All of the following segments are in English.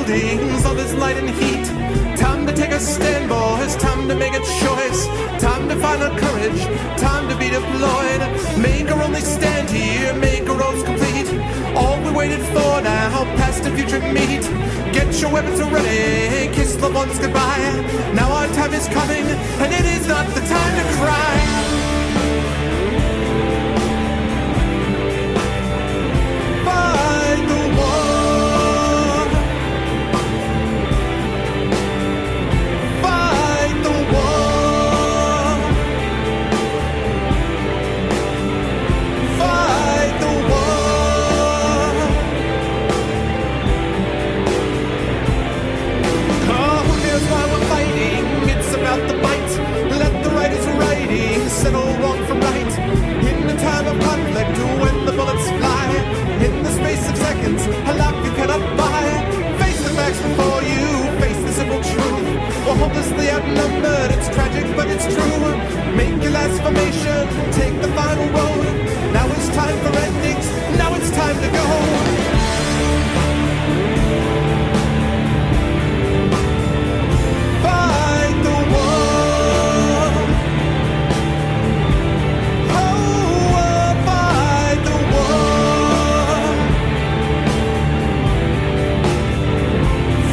buildings, all this light and heat. Time to take a stand, boys, time to make a choice. Time to find our courage, time to be deployed. Make our only stand here, make our roads complete. All we waited for now, past and future meet. Get your weapons ready, kiss loved ones goodbye. Now our time is coming, and it is not the time to cry. Fight the war. Fight the war. Fight the war. Oh, who knows why we're fighting? It's about the bite. Let the writers writing settle wrong from right. In the time of conflict, when the bullets fly, in the space of seconds, a life you cannot buy. Face the facts before you, face the simple truth. We're hopelessly outnumbered, it's tragic but it's true. Make your last formation, take the final road. Now it's time for endings, now it's time to go. Fight the war. Oh, fight the war.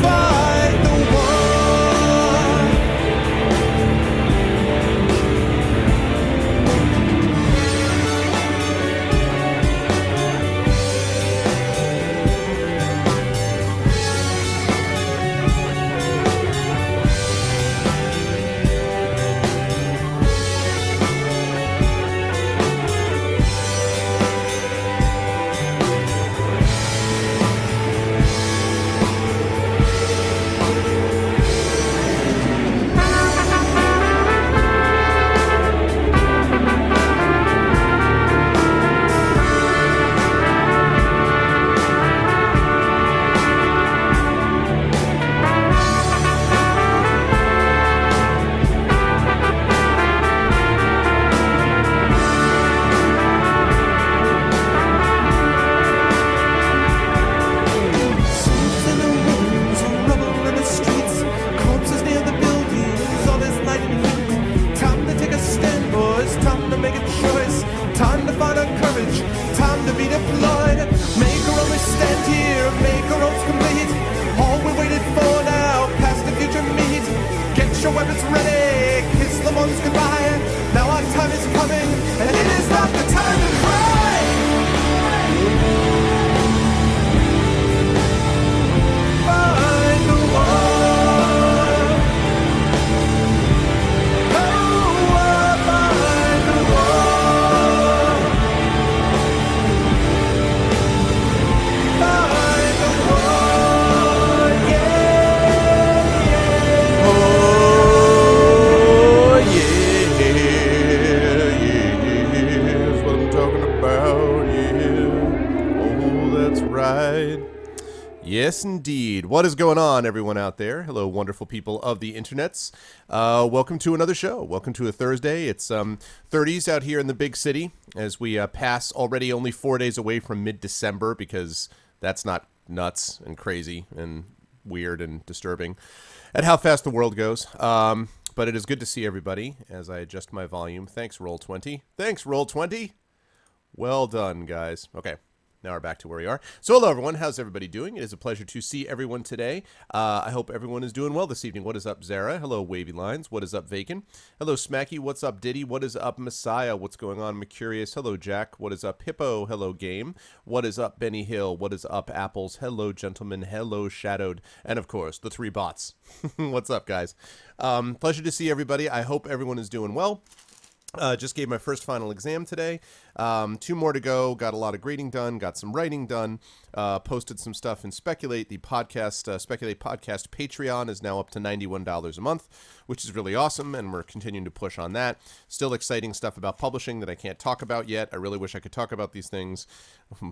Fight the war. Yes, indeed. What is going on, everyone out there? Hello, wonderful people of the internets. Welcome to another show. Welcome to a Thursday. It's 30s out here in the big city as we pass already only 4 days away from mid-December, because that's not nuts and crazy and weird and disturbing at how fast the world goes. But it is good to see everybody as I adjust my volume. Thanks, Roll20. Thanks, Roll20. Well done, guys. Okay. Now we're back to where we are. So hello, everyone. How's everybody doing? It is a pleasure to see everyone today. I hope everyone is doing well this evening. What is up, Zara? Hello, Wavy Lines. What is up, Vacant? Hello, Smacky. What's up, Diddy? What is up, Messiah? What's going on, Mercurius? Hello, Jack. What is up, Hippo? Hello, Game. What is up, Benny Hill? What is up, Apples? Hello, gentlemen. Hello, Shadowed. And, of course, the three bots. What's up, guys? Pleasure to see everybody. I hope everyone is doing well. Just gave my first final exam today. 2 more to go. Got a lot of grading done. Got some writing done. Posted some stuff in Speculate. The podcast, Speculate Podcast Patreon is now up to $91 a month, which is really awesome, and we're continuing to push on that. Still exciting stuff about publishing that I can't talk about yet. I really wish I could talk about these things.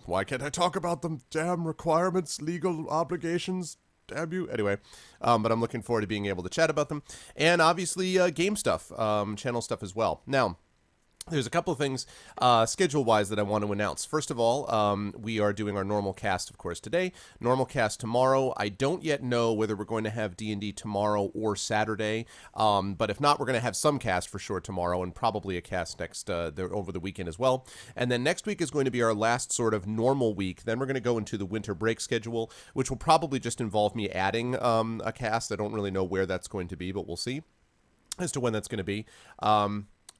Why can't I talk about them? Damn requirements, legal obligations. Damn you. Anyway, but I'm looking forward to being able to chat about them. And obviously game stuff, channel stuff as well. Now, There's a couple of things schedule-wise that I want to announce. First of all, we are doing our normal cast, of course, today. Normal cast tomorrow. I don't yet know whether we're going to have D&D tomorrow or Saturday, but if not, we're going to have some cast for sure tomorrow and probably a cast next over the weekend as well. And then next week is going to be our last sort of normal week. Then we're going to go into the winter break schedule, which will probably just involve me adding a cast. I don't really know where that's going to be, but we'll see as to when that's going to be.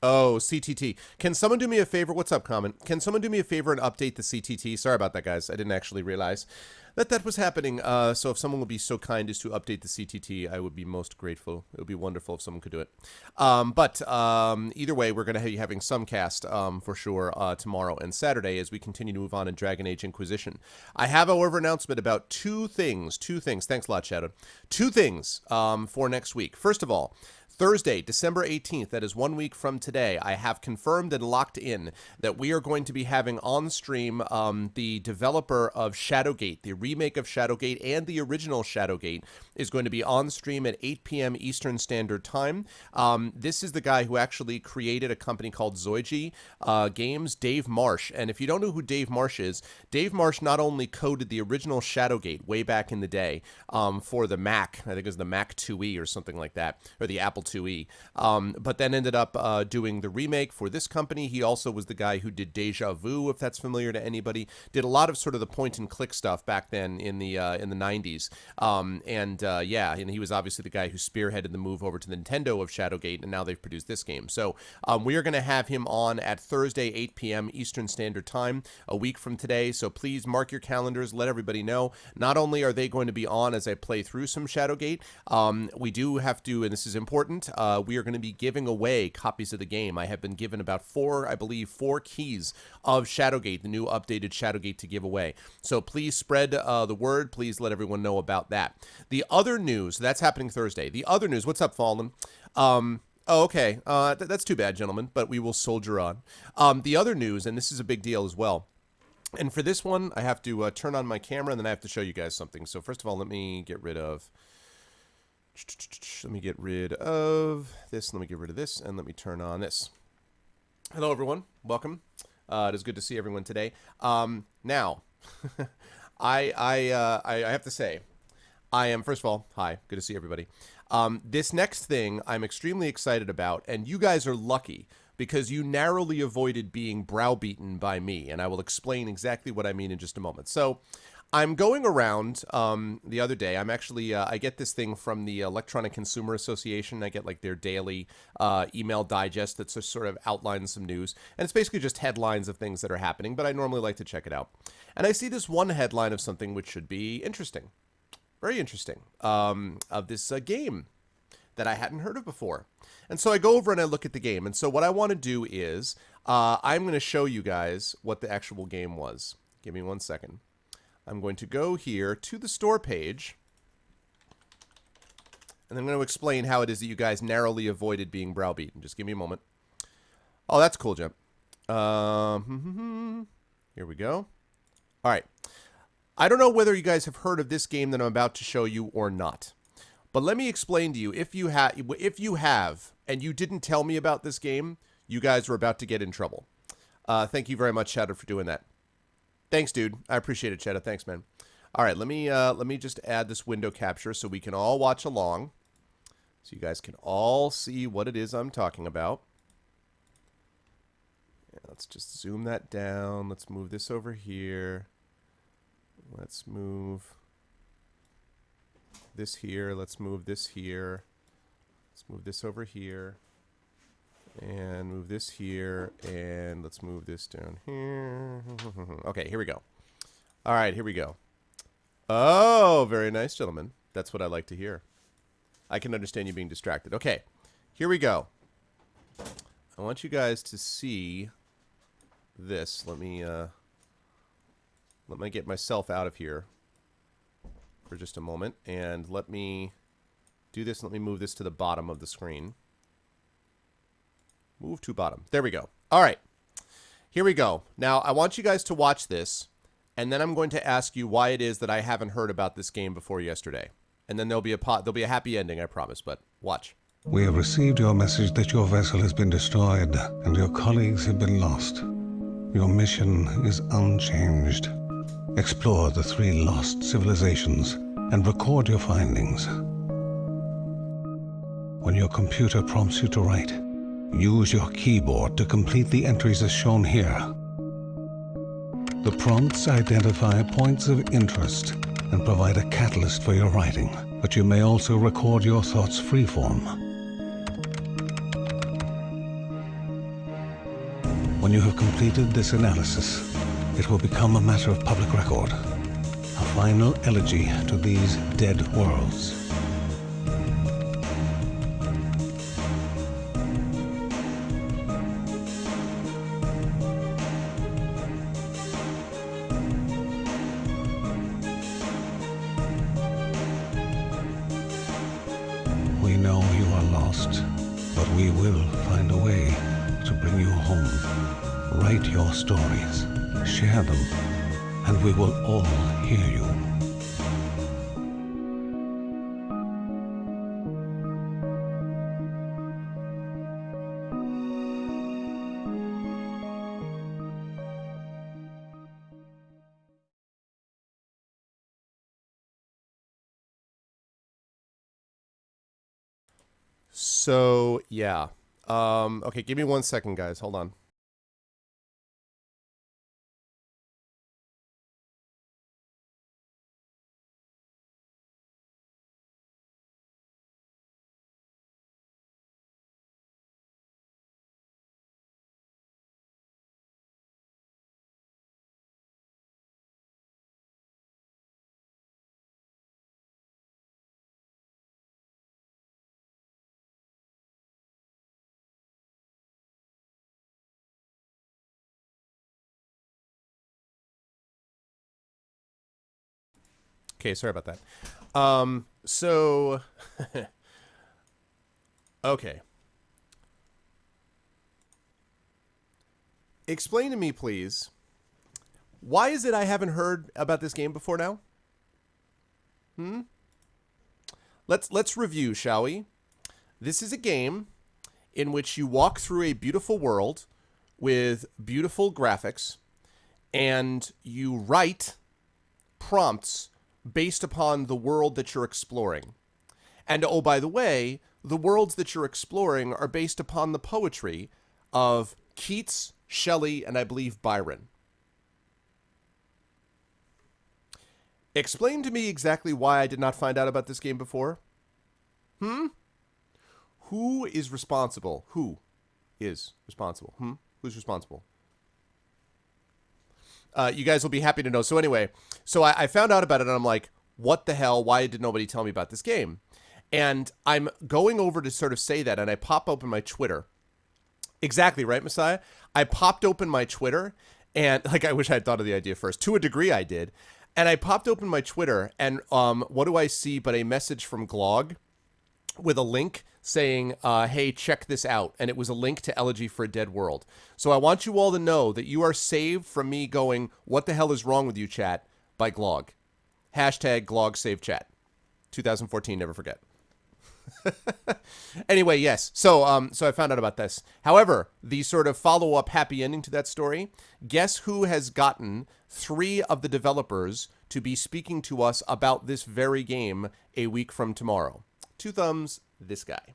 Oh, CTT. Can someone do me a favor? What's up, Common? Can someone do me a favor and update the CTT? Sorry about that, guys. I didn't actually realize that was happening. So if someone would be so kind as to update the CTT, I would be most grateful. It would be wonderful if someone could do it. But either way, we're going to be having some cast for sure tomorrow and Saturday as we continue to move on in Dragon Age Inquisition. I have, however, an announcement about two things. Thanks a lot, Shadow. Two things for next week. First of all, Thursday, December 18th, that is 1 week from today, I have confirmed and locked in that we are going to be having on stream the developer of Shadowgate, the remake of Shadowgate and the original Shadowgate is going to be on stream at 8 p.m. Eastern Standard Time. This is the guy who actually created a company called Zoichi Games, Dave Marsh. And if you don't know who Dave Marsh is, Dave Marsh not only coded the original Shadowgate way back in the day for the Mac, I think it was the Mac 2E or something like that, or the Apple 2E, but then ended up doing the remake for this company. He also was the guy who did Deja Vu, if that's familiar to anybody. Did a lot of sort of the point and click stuff back then in the 90s. And he was obviously the guy who spearheaded the move over to Nintendo of Shadowgate, and now they've produced this game. So we are going to have him on at Thursday, 8 p.m. Eastern Standard Time, a week from today. So please mark your calendars. Let everybody know. Not only are they going to be on as I play through some Shadowgate, we do have to, and this is important, we are going to be giving away copies of the game. I have been given about four keys of Shadowgate, the new updated Shadowgate to give away. So please spread the word. Please let everyone know about that. The other news, that's happening Thursday. The other news, what's up, Fallen? Oh, okay. That's too bad, gentlemen, but we will soldier on. The other news, and this is a big deal as well, and for this one, I have to turn on my camera, and then I have to show you guys something. So first of all, let me get rid of this, let me get rid of this, and let me turn on this. Hello, everyone. Welcome. It is good to see everyone today. Now, I have to say, I am, first of all, hi, good to see everybody. This next thing I'm extremely excited about, and you guys are lucky because you narrowly avoided being browbeaten by me, and I will explain exactly what I mean in just a moment. So, I'm going around the other day. I'm actually, I get this thing from the Electronic Consumer Association. I get like their daily email digest that sort of outlines some news. And it's basically just headlines of things that are happening, but I normally like to check it out. And I see this one headline of something which should be interesting, very interesting, of this game that I hadn't heard of before. And so I go over and I look at the game. And so what I want to do is I'm going to show you guys what the actual game was. Give me 1 second. I'm going to go here to the store page, and I'm going to explain how it is that you guys narrowly avoided being browbeaten. Just give me a moment. Oh, that's cool, Jim. Here we go. All right. I don't know whether you guys have heard of this game that I'm about to show you or not, but let me explain to you. If you have, and you didn't tell me about this game, you guys are about to get in trouble. Thank you very much, Shadow, for doing that. Thanks, dude. I appreciate it, Cheddar. Thanks, man. All right, let me just add this window capture so we can all watch along, so you guys can all see what it is I'm talking about. Yeah, let's just zoom that down. Let's move this over here. Let's move this here. Let's move this here. Let's move this over here. And move this here, and let's move this down here. Okay, here we go. All right, here we go. Oh, very nice, gentlemen. That's what I like to hear. I can understand you being distracted. Okay, here we go. I want you guys to see this. Let me get myself out of here for just a moment, and let me do this. Let me move this to the bottom of the screen. Move to bottom. There we go. All right. Here we go. Now, I want you guys to watch this, and then I'm going to ask you why it is that I haven't heard about this game before yesterday. And then there'll be a happy ending, I promise, but watch. We have received your message that your vessel has been destroyed and your colleagues have been lost. Your mission is unchanged. Explore the 3 lost civilizations and record your findings. When your computer prompts you to write, use your keyboard to complete the entries as shown here. The prompts identify points of interest and provide a catalyst for your writing, but you may also record your thoughts freeform. When you have completed this analysis, it will become a matter of public record, a final elegy to these dead worlds. We know you are lost, but we will find a way to bring you home. Write your stories, share them, and we will all hear you. So, yeah. Okay, give me 1 second, guys. Hold on. Okay, sorry about that. So, okay. Explain to me, please, why is it I haven't heard about this game before now? Let's review, shall we? This is a game in which you walk through a beautiful world with beautiful graphics, and you write prompts based upon the world that you're exploring. And oh, by the way, the worlds that you're exploring are based upon the poetry of Keats, Shelley, and I believe Byron. Explain to me exactly why I did not find out about this game before. Who is responsible? Who is responsible? Who's responsible? You guys will be happy to know. So anyway, I found out about it, and I'm like, what the hell? Why did nobody tell me about this game? And I'm going over to sort of say that, and I pop open my Twitter. Exactly, right, Messiah? I popped open my Twitter, and like I wish I had thought of the idea first. To a degree, I did. And I popped open my Twitter, and what do I see but a message from Glog with a link saying, hey, check this out. And it was a link to Elegy for a Dead World. So I want you all to know that you are saved from me going, what the hell is wrong with you, chat, by Glog. Hashtag Glog Save Chat. 2014, never forget. Anyway, yes. So I found out about this. However, the sort of follow-up happy ending to that story, guess who has gotten 3 of the developers to be speaking to us about this very game a week from tomorrow? 2 thumbs, this guy.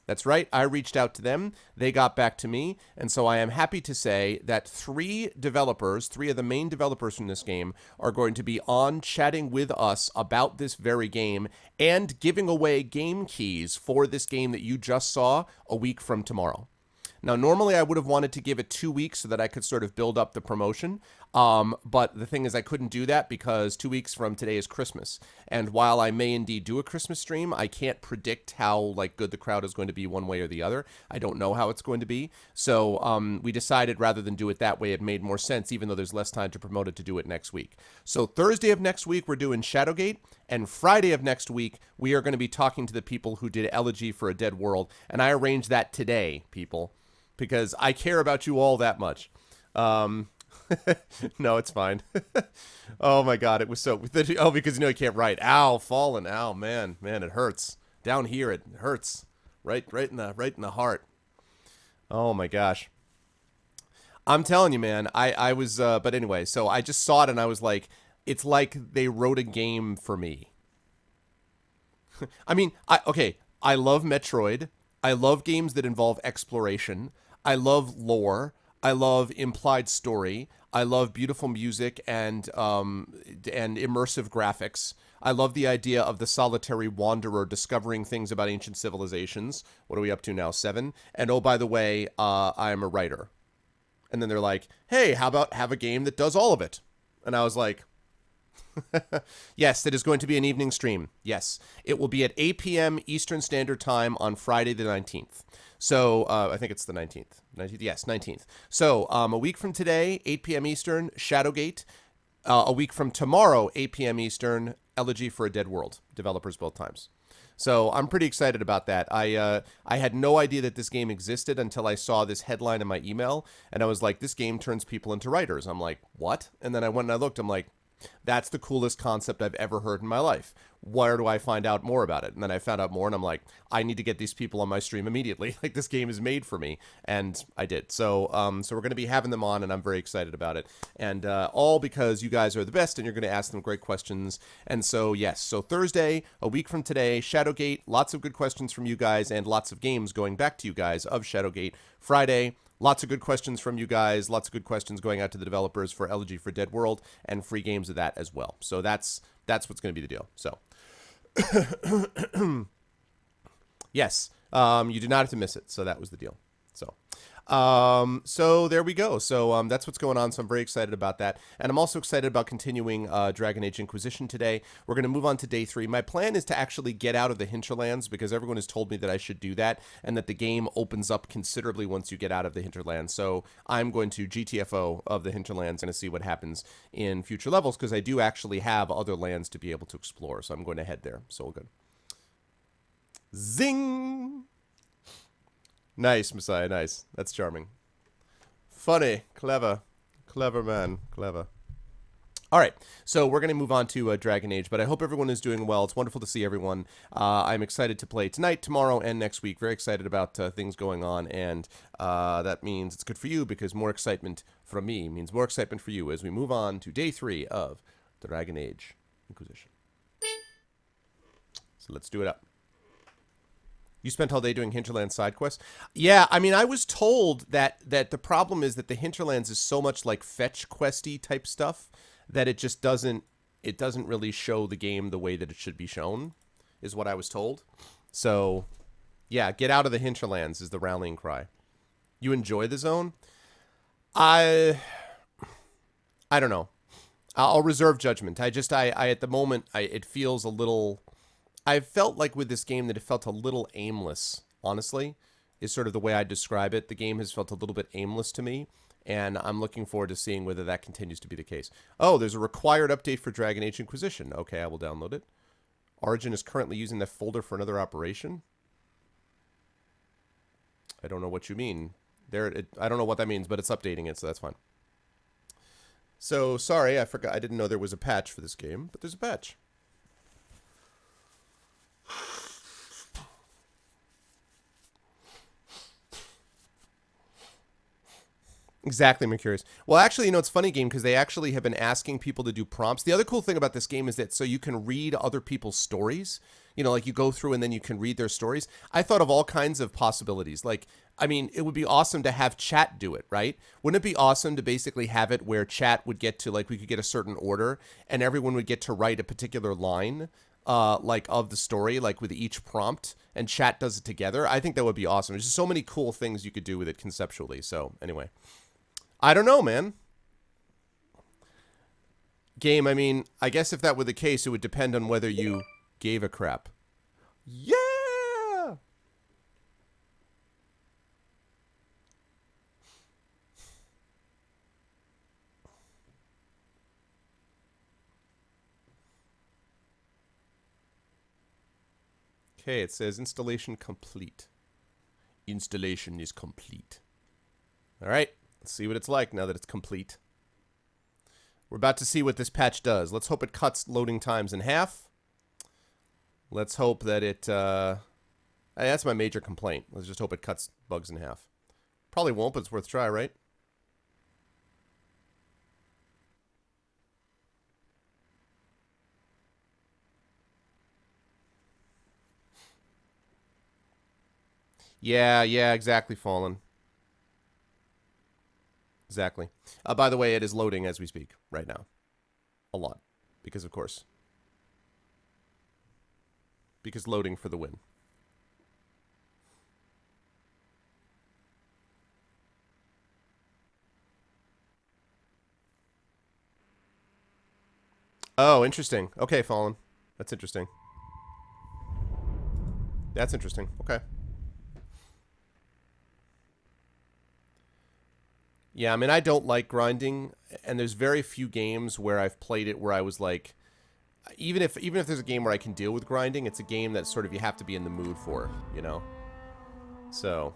That's right, I reached out to them, they got back to me, and so I am happy to say that 3 developers, 3 of the main developers from this game, are going to be on chatting with us about this very game and giving away game keys for this game that you just saw a week from tomorrow. Now, normally I would have wanted to give it 2 weeks so that I could sort of build up the promotion. But the thing is, I couldn't do that because 2 weeks from today is Christmas. And while I may indeed do a Christmas stream, I can't predict how good the crowd is going to be one way or the other. I don't know how it's going to be. So we decided rather than do it that way, it made more sense, even though there's less time to promote it, to do it next week. So Thursday of next week, we're doing Shadowgate. And Friday of next week, we are going to be talking to the people who did Elegy for a Dead World. And I arranged that today, people, because I care about you all that much. No, it's fine. Oh my God, it was so... Oh, because you can't write. Ow, fallen. Ow, man, it hurts. Down here, it hurts. right in the heart. Oh my gosh. I'm telling you, man. I was, but anyway, so I just saw it and I was like, it's like they wrote a game for me. I mean, I love Metroid. I love games that involve exploration. I love lore. I love implied story. I love beautiful music and immersive graphics. I love the idea of the solitary wanderer discovering things about ancient civilizations. What are we up to now? 7. And oh, by the way, I am a writer. And then they're like, hey, how about have a game that does all of it? And I was like, yes, it is going to be an evening stream. Yes, it will be at 8 p.m. Eastern Standard Time on Friday the 19th. So I think it's the 19th. 19th? Yes, 19th. So a week from today, 8 p.m. Eastern, Shadowgate. A week from tomorrow, 8 p.m. Eastern, Elegy for a Dead World. Developers both times. So I'm pretty excited about that. I had no idea that this game existed until I saw this headline in my email, and I was like, this game turns people into writers. I'm like, what? And then I went and I looked. I'm like, that's the coolest concept I've ever heard in my life. Where do I find out more about it? And then I found out more, and I'm like, I need to get these people on my stream immediately. Like, this game is made for me, and I did. So we're going to be having them on, and I'm very excited about it. And all because you guys are the best, and you're going to ask them great questions. And so, yes, so Thursday, a week from today, Shadowgate, lots of good questions from you guys, and lots of games going back to you guys of Shadowgate. Friday, lots of good questions from you guys. Lots of good questions going out to the developers for Elegy for Dead World and free games of that as well. So that's what's going to be the deal. So, yes, you did not have to miss it. So that was the deal. So there we go. So that's what's going on. So I'm very excited about that. And I'm also excited about continuing Dragon Age Inquisition today. We're going to move on to day 3. My plan is to actually get out of the hinterlands because everyone has told me that I should do that and that the game opens up considerably once you get out of the hinterlands. So I'm going to GTFO of the hinterlands and to see what happens in future levels because I do actually have other lands to be able to explore. So I'm going to head there. So good. Zing! Nice, Messiah, nice. That's charming. Funny, clever. Clever, man. Clever. All right, so we're going to move on to Dragon Age, but I hope everyone is doing well. It's wonderful to see everyone. I'm excited to play tonight, tomorrow, and next week. Very excited about things going on, and that means it's good for you because more excitement from me means more excitement for you as we move on to day 3 of Dragon Age Inquisition. So let's do it up. You spent all day doing Hinterlands side quests? Yeah, I mean, I was told that the problem is that the Hinterlands is so much like fetch questy type stuff that it just doesn't really show the game the way that it should be shown, is what I was told. So, yeah, get out of the Hinterlands is the rallying cry. You enjoy the zone? I don't know. I'll reserve judgment. I at the moment, it feels a little... I felt like with this game that it felt a little aimless, honestly, is sort of the way I describe it. The game has felt a little bit aimless to me, and I'm looking forward to seeing whether that continues to be the case. Oh, there's a required update for Dragon Age Inquisition. Okay, I will download it. Origin is currently using that folder for another operation. I don't know what you mean. I don't know what that means, but it's updating it, so that's fine. So, sorry, I forgot. I didn't know there was a patch for this game, but there's a patch. Exactly, Mercurius. Well, actually, it's a funny game because they actually have been asking people to do prompts. The other cool thing about this game is that so you can read other people's stories. Like you go through and then you can read their stories. I thought of all kinds of possibilities. Like, I mean, it would be awesome to have chat do it, right? Wouldn't it be awesome to basically have it where chat would get to, like, we could get a certain order and everyone would get to write a particular line, like, of the story, like with each prompt, and chat does it together? I think that would be awesome. There's just so many cool things you could do with it conceptually. So, anyway. I don't know, man. Game, I mean, I guess if that were the case, it would depend on whether you gave a crap. Yeah! Okay, it says installation complete. Installation is complete. All right. Let's see what it's like now that it's complete. We're about to see what this patch does. Let's hope it cuts loading times in half. Let's hope that it That's my major complaint. Let's just hope it cuts bugs in half. Probably won't, but it's worth a try, right? Yeah, exactly, Fallen. Exactly. By the way, it is loading as we speak right now. A lot. Because, of course. Because loading for the win. Oh, interesting. Okay, Fallen. That's interesting. That's interesting. Okay. Yeah, I mean, I don't like grinding, and there's very few games where I've played it where I was like, even if there's a game where I can deal with grinding, it's a game that sort of you have to be in the mood for, you know? So.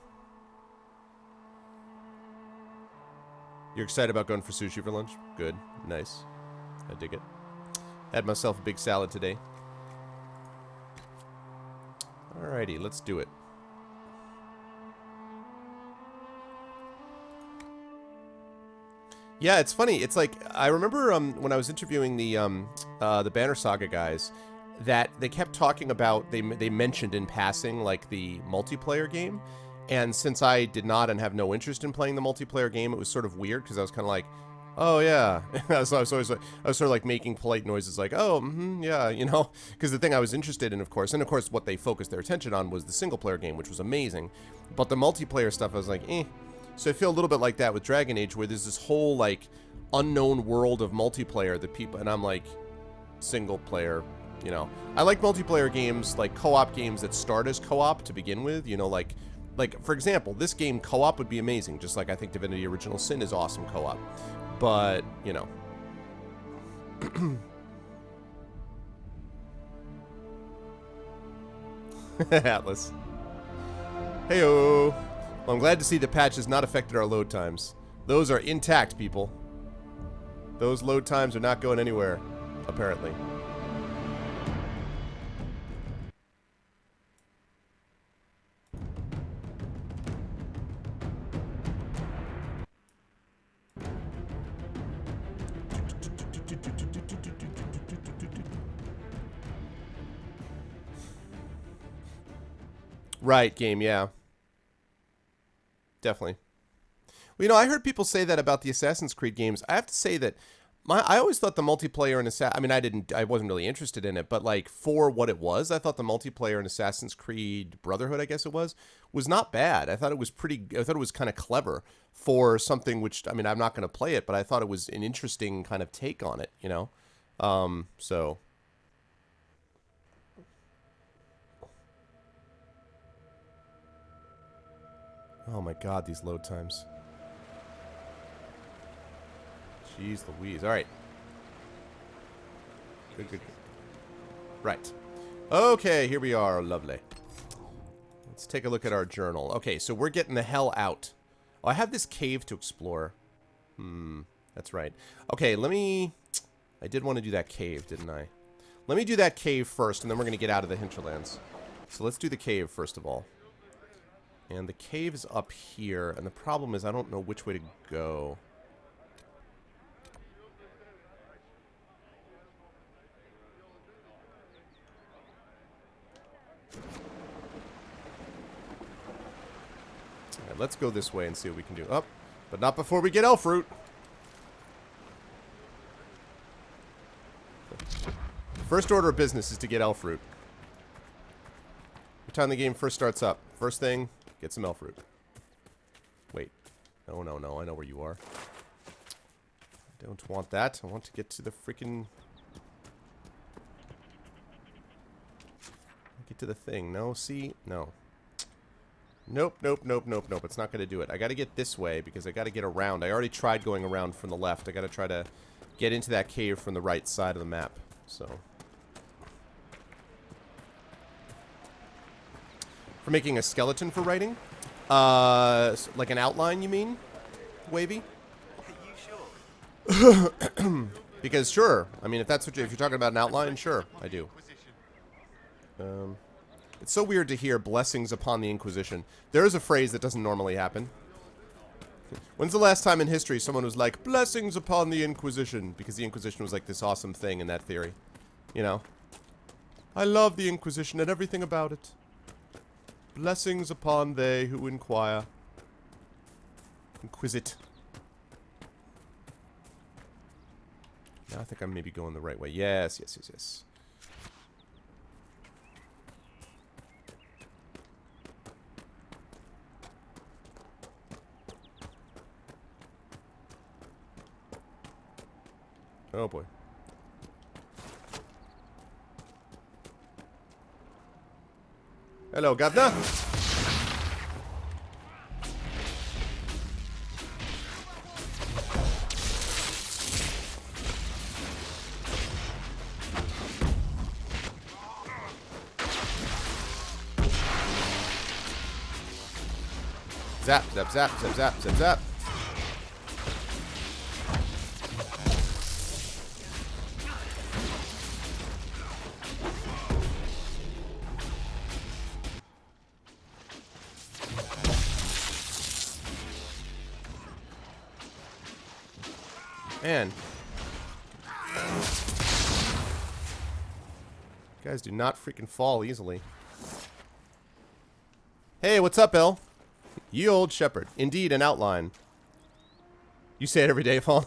You're excited about going for sushi for lunch? Good. Nice. I dig it. Had myself a big salad today. Alrighty, let's do it. Yeah, it's funny. It's like I remember when I was interviewing the Banner Saga guys, that they kept talking about they mentioned in passing like the multiplayer game, and since I did not and have no interest in playing the multiplayer game, it was sort of weird because I was kind of like, oh yeah, so I was always like, I was sort of like making polite noises like, oh yeah, you know, because the thing I was interested in, of course, what they focused their attention on was the single player game, which was amazing, but the multiplayer stuff I was like, eh. So I feel a little bit like that with Dragon Age, where there's this whole, like, unknown world of multiplayer that people... And I'm like, single player, you know. I like multiplayer games, like co-op games that start as co-op to begin with. You know, like, for example, this game co-op would be amazing. Just like I think Divinity Original Sin is awesome co-op. But, you know. Atlas. Heyo. Well, I'm glad to see the patch has not affected our load times. Those are intact, people. Those load times are not going anywhere, apparently. Right, game, yeah. Definitely. Well, you know, I heard people say that about the Assassin's Creed games. I have to say that I always thought the multiplayer in I mean, I wasn't really interested in it, but like for what it was, I thought the multiplayer in Assassin's Creed Brotherhood, I guess it was not bad. I thought it was kind of clever for something which, I mean, I'm not going to play it, but I thought it was an interesting kind of take on it, you know? So. Oh my god, these load times. Jeez Louise. Alright. Good. Right. Okay, here we are. Lovely. Let's take a look at our journal. Okay, so we're getting the hell out. Oh, I have this cave to explore. That's right. Okay, I did want to do that cave, didn't I? Let me do that cave first, and then we're going to get out of the hinterlands. So let's do the cave first of all. And the cave is up here, and the problem is I don't know which way to go. Alright, let's go this way and see what we can do. Up, but not before we get elf fruit. First order of business is to get elf fruit. Every time the game first starts up, first thing, get some elf fruit. Wait. No, I know where you are. I don't want that. I want to get to the freaking... Get to the thing. No, see? No. Nope. It's not going to do it. I got to get this way because I got to get around. I already tried going around from the left. I got to try to get into that cave from the right side of the map. So... For making a skeleton for writing? Like an outline, you mean? Wavy? Are you sure? Because sure. I mean, if you're talking about an outline, sure, I do. It's so weird to hear blessings upon the Inquisition. There is a phrase that doesn't normally happen. When's the last time in history someone was like, blessings upon the Inquisition? Because the Inquisition was like this awesome thing in that theory. You know? I love the Inquisition and everything about it. Blessings upon they who inquire. Inquisit. Now I think I'm maybe going the right way. Yes, yes, yes, yes. Oh boy. Hello, Governor. Zap, zap, zap, zap, zap, zap, zap. Man. You guys do not freaking fall easily. Hey, what's up, El? Ye old shepherd. Indeed, an outline. You say it every day, Paul.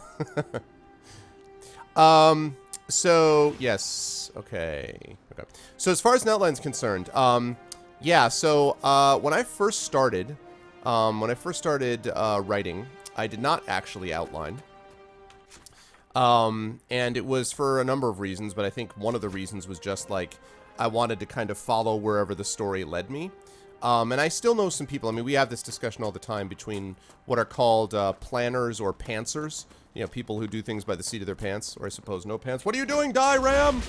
So, yes. Okay. So, as far as an outline's concerned, yeah, so, when I first started writing, I did not actually outline. And it was for a number of reasons, but I think one of the reasons was just, like, I wanted to kind of follow wherever the story led me. And I still know some people. I mean, we have this discussion all the time between what are called planners or pantsers. You know, people who do things by the seat of their pants, or I suppose no pants. What are you doing? Die, Ram!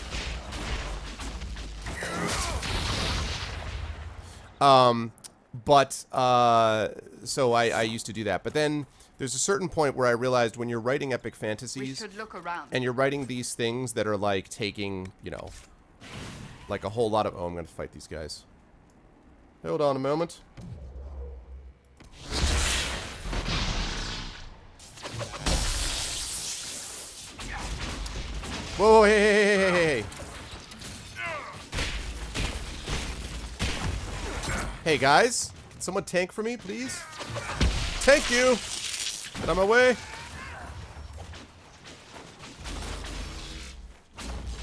So I used to do that. But then there's a certain point where I realized when you're writing epic fantasies and you're writing these things that are like taking, you know, like a whole lot of... Oh, I'm going to fight these guys. Hold on a moment. Whoa, hey, hey, hey, hey, hey. Hey, guys. Can someone tank for me, please? Thank you. Get on my way.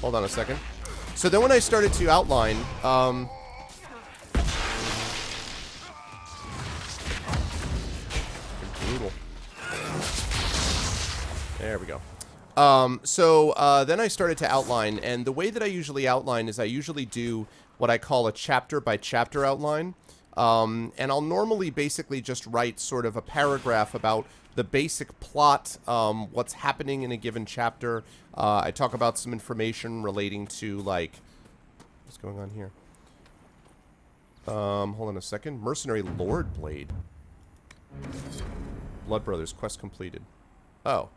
Hold on a second. So then when I started to outline, brutal. There we go. Then I started to outline, and the way that I usually outline is I usually do what I call a chapter-by-chapter outline. And I'll normally basically just write sort of a paragraph about the basic plot, what's happening in a given chapter. I talk about some information relating to, like, what's going on here? Hold on a second. Mercenary Lord Blade. Blood Brothers, quest completed. Oh.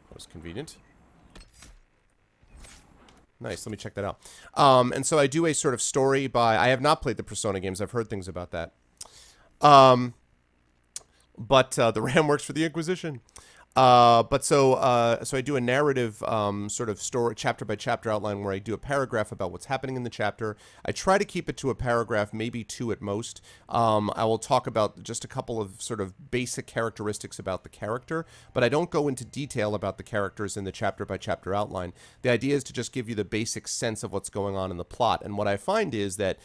That was convenient. Nice, let me check that out. And so I do a sort of story by... I have not played the Persona games. I've heard things about that. But the RAM works for the Inquisition. So I do a narrative sort of story, chapter-by-chapter outline where I do a paragraph about what's happening in the chapter. I try to keep it to a paragraph, maybe two at most. I will talk about just a couple of sort of basic characteristics about the character, but I don't go into detail about the characters in the chapter-by-chapter outline. The idea is to just give you the basic sense of what's going on in the plot, and what I find is that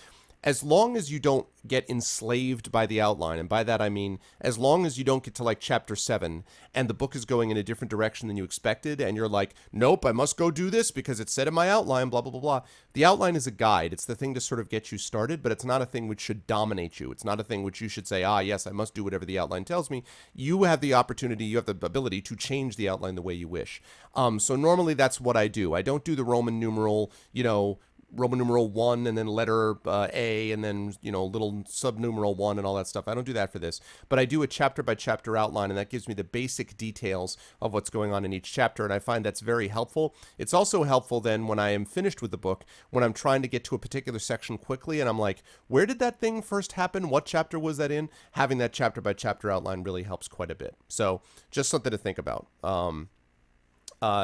as long as you don't get enslaved by the outline, and by that I mean as long as you don't get to like chapter 7 and the book is going in a different direction than you expected and you're like, nope, I must go do this because it said in my outline, blah, blah, blah, blah. The outline is a guide. It's the thing to sort of get you started, but it's not a thing which should dominate you. It's not a thing which you should say, ah, yes, I must do whatever the outline tells me. You have the opportunity, you have the ability to change the outline the way you wish. So normally that's what I do. I don't do the Roman numeral, you know, Roman numeral 1 and then letter A and then, little subnumeral 1 and all that stuff. I don't do that for this. But I do a chapter-by-chapter outline, and that gives me the basic details of what's going on in each chapter, and I find that's very helpful. It's also helpful then when I am finished with the book, when I'm trying to get to a particular section quickly, and I'm like, where did that thing first happen? What chapter was that in? Having that chapter-by-chapter outline really helps quite a bit. So just something to think about.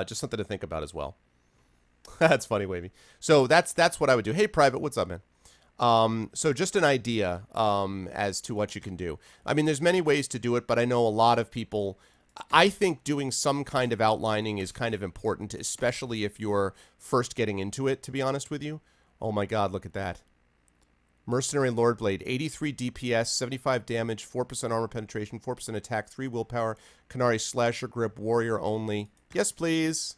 Just something to think about as well. That's funny, Wavy. So that's what I would do. Hey, Private, what's up, man? So just an idea as to what you can do. I mean, there's many ways to do it, but I know a lot of people, I think doing some kind of outlining is kind of important, especially if you're first getting into it, to be honest with you. Oh my God, look at that. Mercenary Lord Blade, 83 DPS, 75 damage, 4% armor penetration, 4% attack, 3 willpower, Canary Slasher Grip, Warrior only. Yes, please.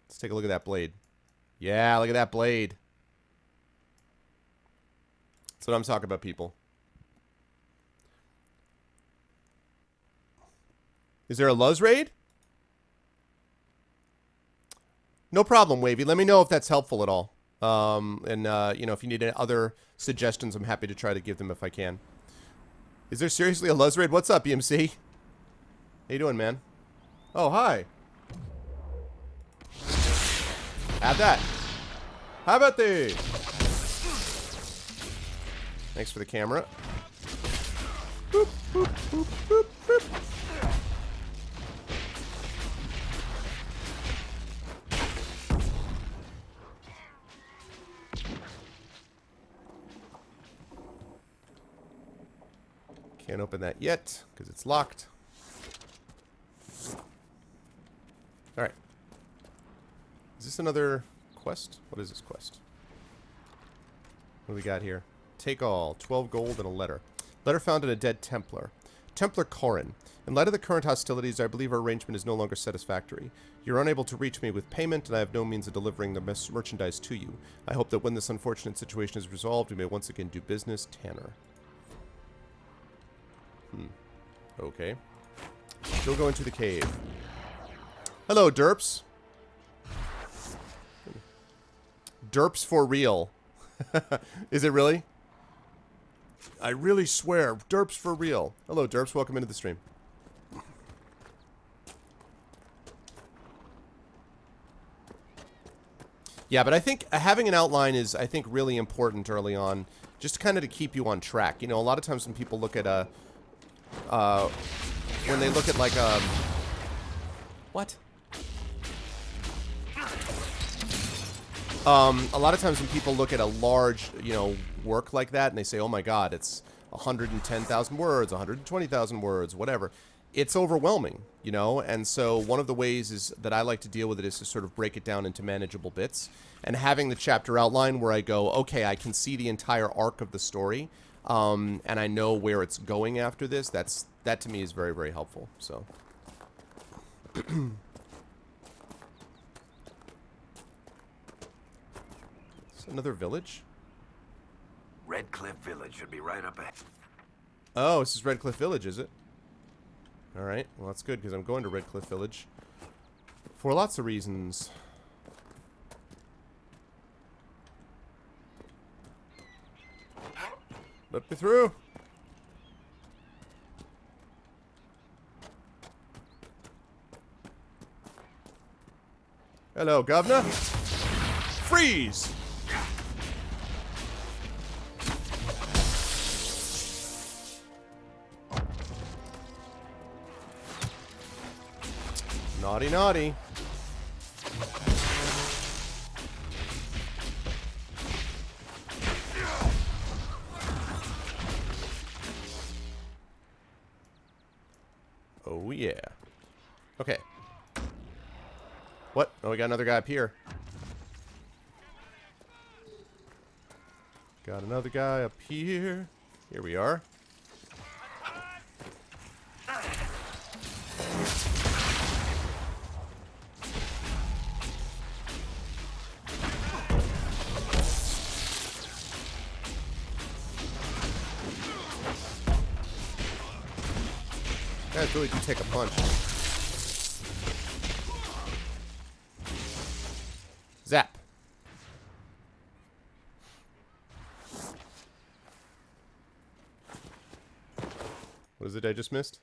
Let's take a look at that blade. Yeah, look at that blade. That's what I'm talking about, people. Is there a Luz raid? No problem, Wavy. Let me know if that's helpful at all. If you need other suggestions, I'm happy to try to give them if I can. Is there seriously a Luz raid? What's up, EMC? How you doing, man? Oh, hi. Have that. How about thee? Thanks for the camera. Boop, boop, boop, boop, boop. Can't open that yet because it's locked. All right. Is this another quest? What is this quest? What do we got here? Take all. 12 gold and a letter. Letter found in a dead Templar. Templar Corin. In light of the current hostilities, I believe our arrangement is no longer satisfactory. You're unable to reach me with payment, and I have no means of delivering the merchandise to you. I hope that when this unfortunate situation is resolved, we may once again do business. Tanner. Okay. Still going to the cave. Hello, Derps. Derps for real. Is it really? I really swear. Derps for real. Hello, Derps. Welcome into the stream. Yeah, but I think having an outline is, I think, really important early on. Just kind of to keep you on track. You know, a lot of times when people look at a... when they look at like what? A lot of times when people look at a large, work like that and they say, oh my God, it's 110,000 words, 120,000 words, whatever. It's overwhelming, and so one of the ways is that I like to deal with it is to sort of break it down into manageable bits, and having the chapter outline where I go, okay, I can see the entire arc of the story, and I know where it's going after this. That to me is very, very helpful. So, it's another village. Red Cliff Village should be right up ahead. Oh, this is Red Cliff Village, is it? All right. Well, that's good because I'm going to Red Cliff Village for lots of reasons. Let me through. Hello, Governor. Freeze! Naughty, naughty. Oh, yeah. Okay. What? Oh, we got another guy up here. Got another guy up here. Here we are. Guys really do take a punch. Zap. What is it I just missed?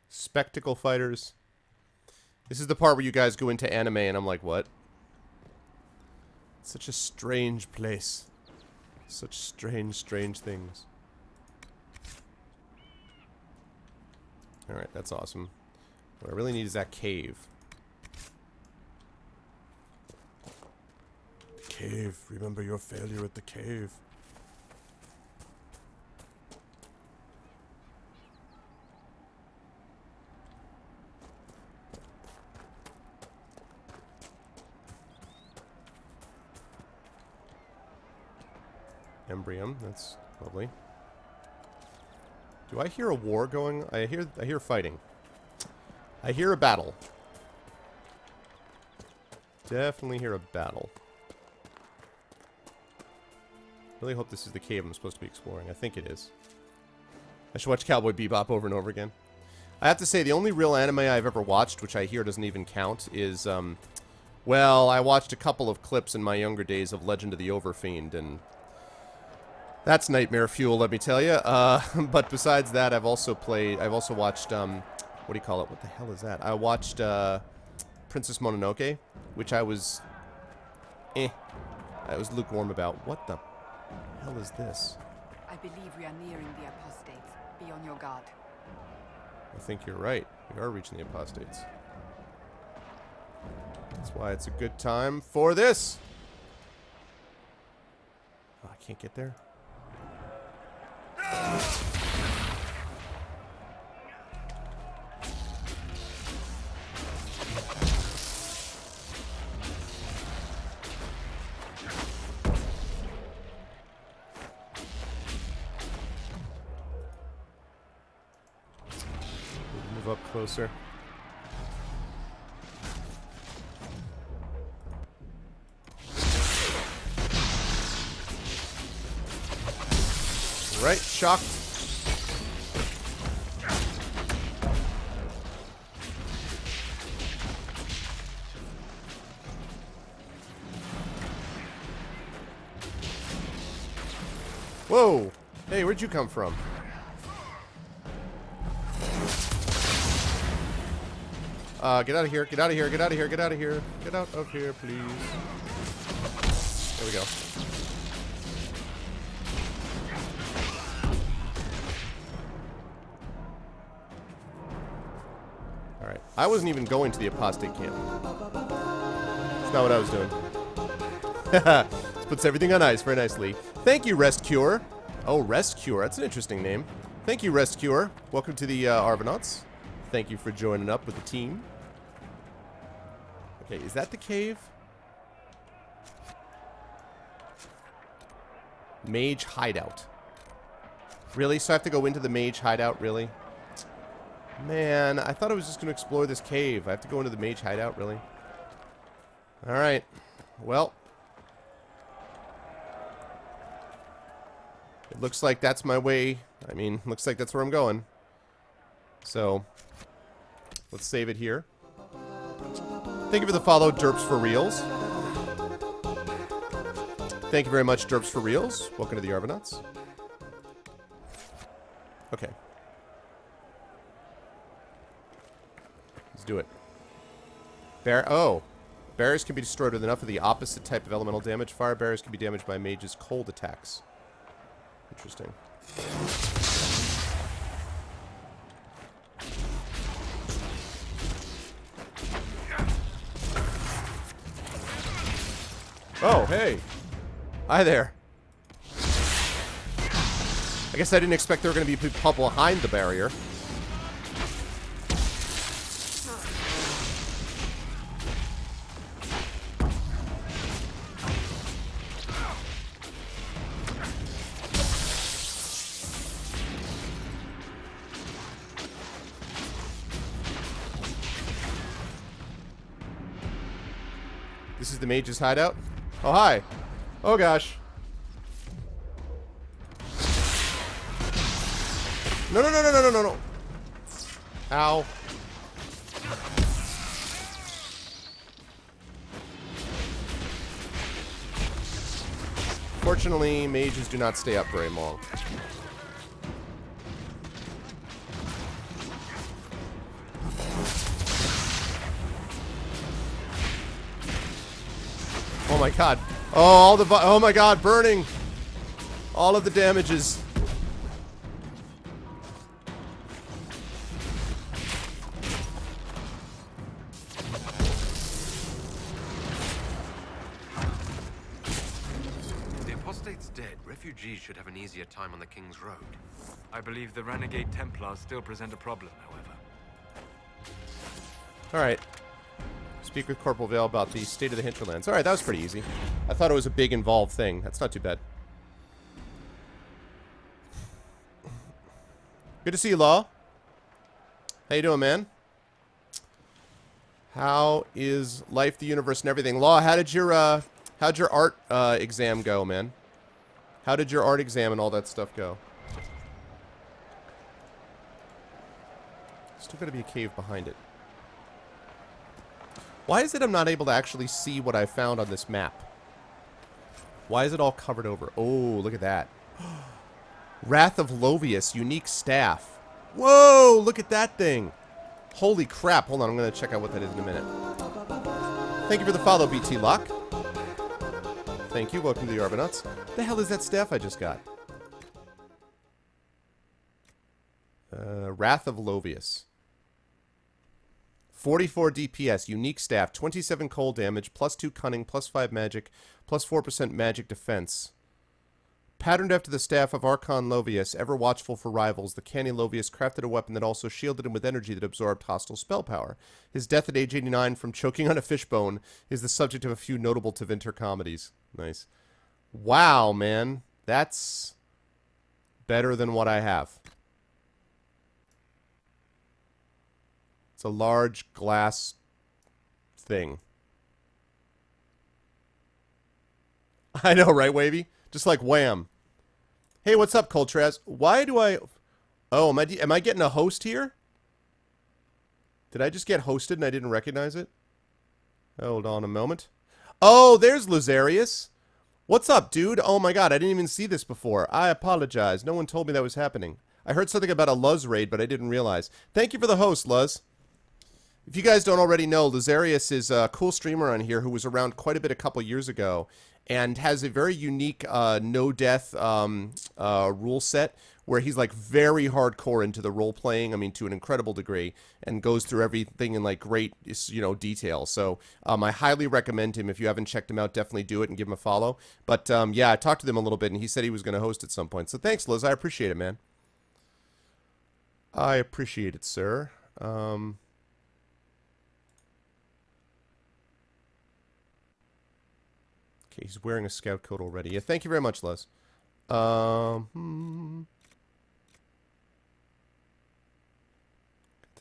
Spectacle fighters. This is the part where you guys go into anime and I'm like, what? Such a strange place. Such strange, strange things. Alright, that's awesome. What I really need is that cave. The cave. Remember your failure at the cave. Embrium, that's lovely. Do I hear a war going? I hear fighting. I hear a battle. Definitely hear a battle. Really hope this is the cave I'm supposed to be exploring. I think it is. I should watch Cowboy Bebop over and over again. I have to say, the only real anime I've ever watched, which I hear doesn't even count, is, well, I watched a couple of clips in my younger days of Legend of the Overfiend, and that's nightmare fuel, let me tell you. But besides that, I've also watched, what do you call it? What the hell is that? I watched, Princess Mononoke, which I was, I was lukewarm about. What the hell is this? I believe we are nearing the apostates. Be on your guard. I think you're right. We are reaching the apostates. That's why it's a good time for this. Oh, I can't get there. Move up closer. Right, shocked. Whoa! Hey, where'd you come from? Get out of here, get out of here, get out of here, get out of here. Get out of here, please. There we go. Alright. I wasn't even going to the apostate camp. That's not what I was doing. This puts everything on ice very nicely. Thank you, Rest Cure. Oh, Rest Cure. That's an interesting name. Thank you, Rest Cure. Welcome to the Arvanauts. Thank you for joining up with the team. Okay, is that the cave? Mage hideout. Really? So I have to go into the mage hideout, really? Man, I thought I was just going to explore this cave. I have to go into the mage hideout, really? Alright. Well. It looks like that's my way. I mean, looks like that's where I'm going. So, let's save it here. Thank you for the follow, Derps for Reals. Thank you very much, Derps for Reals. Welcome to the Arvanauts. Okay. Let's do it. Barriers can be destroyed with enough of the opposite type of elemental damage. Fire barriers can be damaged by mages' cold attacks. Interesting. Oh, hey. Hi there. I guess I didn't expect there were going to be people behind the barrier. This is the mage's hideout? Oh, hi. Oh, gosh. No, no, no, no, no, no, no, no. Ow. Fortunately, mages do not stay up very long. Oh my god. Oh, oh my god, burning. All of the damages. The apostate's dead. Refugees should have an easier time on the King's Road. I believe the renegade Templars still present a problem, however. Alright. Speak with Corporal Vale about the state of the hinterlands. Alright, that was pretty easy. I thought it was a big involved thing. That's not too bad. Good to see you, Law. How you doing, man? How is life, the universe, and everything? Law, how'd your art exam go, man? How did your art exam and all that stuff go? Still gotta be a cave behind it. Why is it I'm not able to actually see what I found on this map? Why is it all covered over? Oh, look at that. Wrath of Lovius, unique staff. Whoa, look at that thing. Holy crap. Hold on, I'm going to check out what that is in a minute. Thank you for the follow, BT Lock. Thank you. Welcome to the Arbonauts. The hell is that staff I just got? Wrath of Lovius. 44 DPS, unique staff, 27 cold damage, plus 2 cunning, plus 5 magic, plus 4% magic defense. Patterned after the staff of Archon Lovius, ever watchful for rivals, the canny Lovius crafted a weapon that also shielded him with energy that absorbed hostile spell power. His death at age 89 from choking on a fishbone is the subject of a few notable Tevinter comedies. Nice. Wow, man. That's better than what I have. It's a large glass thing. I know, right, Wavy? Just like wham. Hey, what's up, Coltraz? Why do I... Oh, am I getting a host here? Did I just get hosted and I didn't recognize it? Hold on a moment. Oh, there's Lazarius. What's up, dude? Oh my god, I didn't even see this before. I apologize. No one told me that was happening. I heard something about a Luz raid, but I didn't realize. Thank you for the host, Luz. If you guys don't already know, Lazarius is a cool streamer on here who was around quite a bit a couple years ago and has a very unique no-death rule set where he's like very hardcore into the role-playing, I mean, to an incredible degree, and goes through everything in like great, you know, detail. So I highly recommend him. If you haven't checked him out, definitely do it and give him a follow. But yeah, I talked to him a little bit and he said he was going to host at some point. So thanks, Liz. I appreciate it, man. I appreciate it, sir. Okay, he's wearing a scout coat already. Yeah, thank you very much, Les. The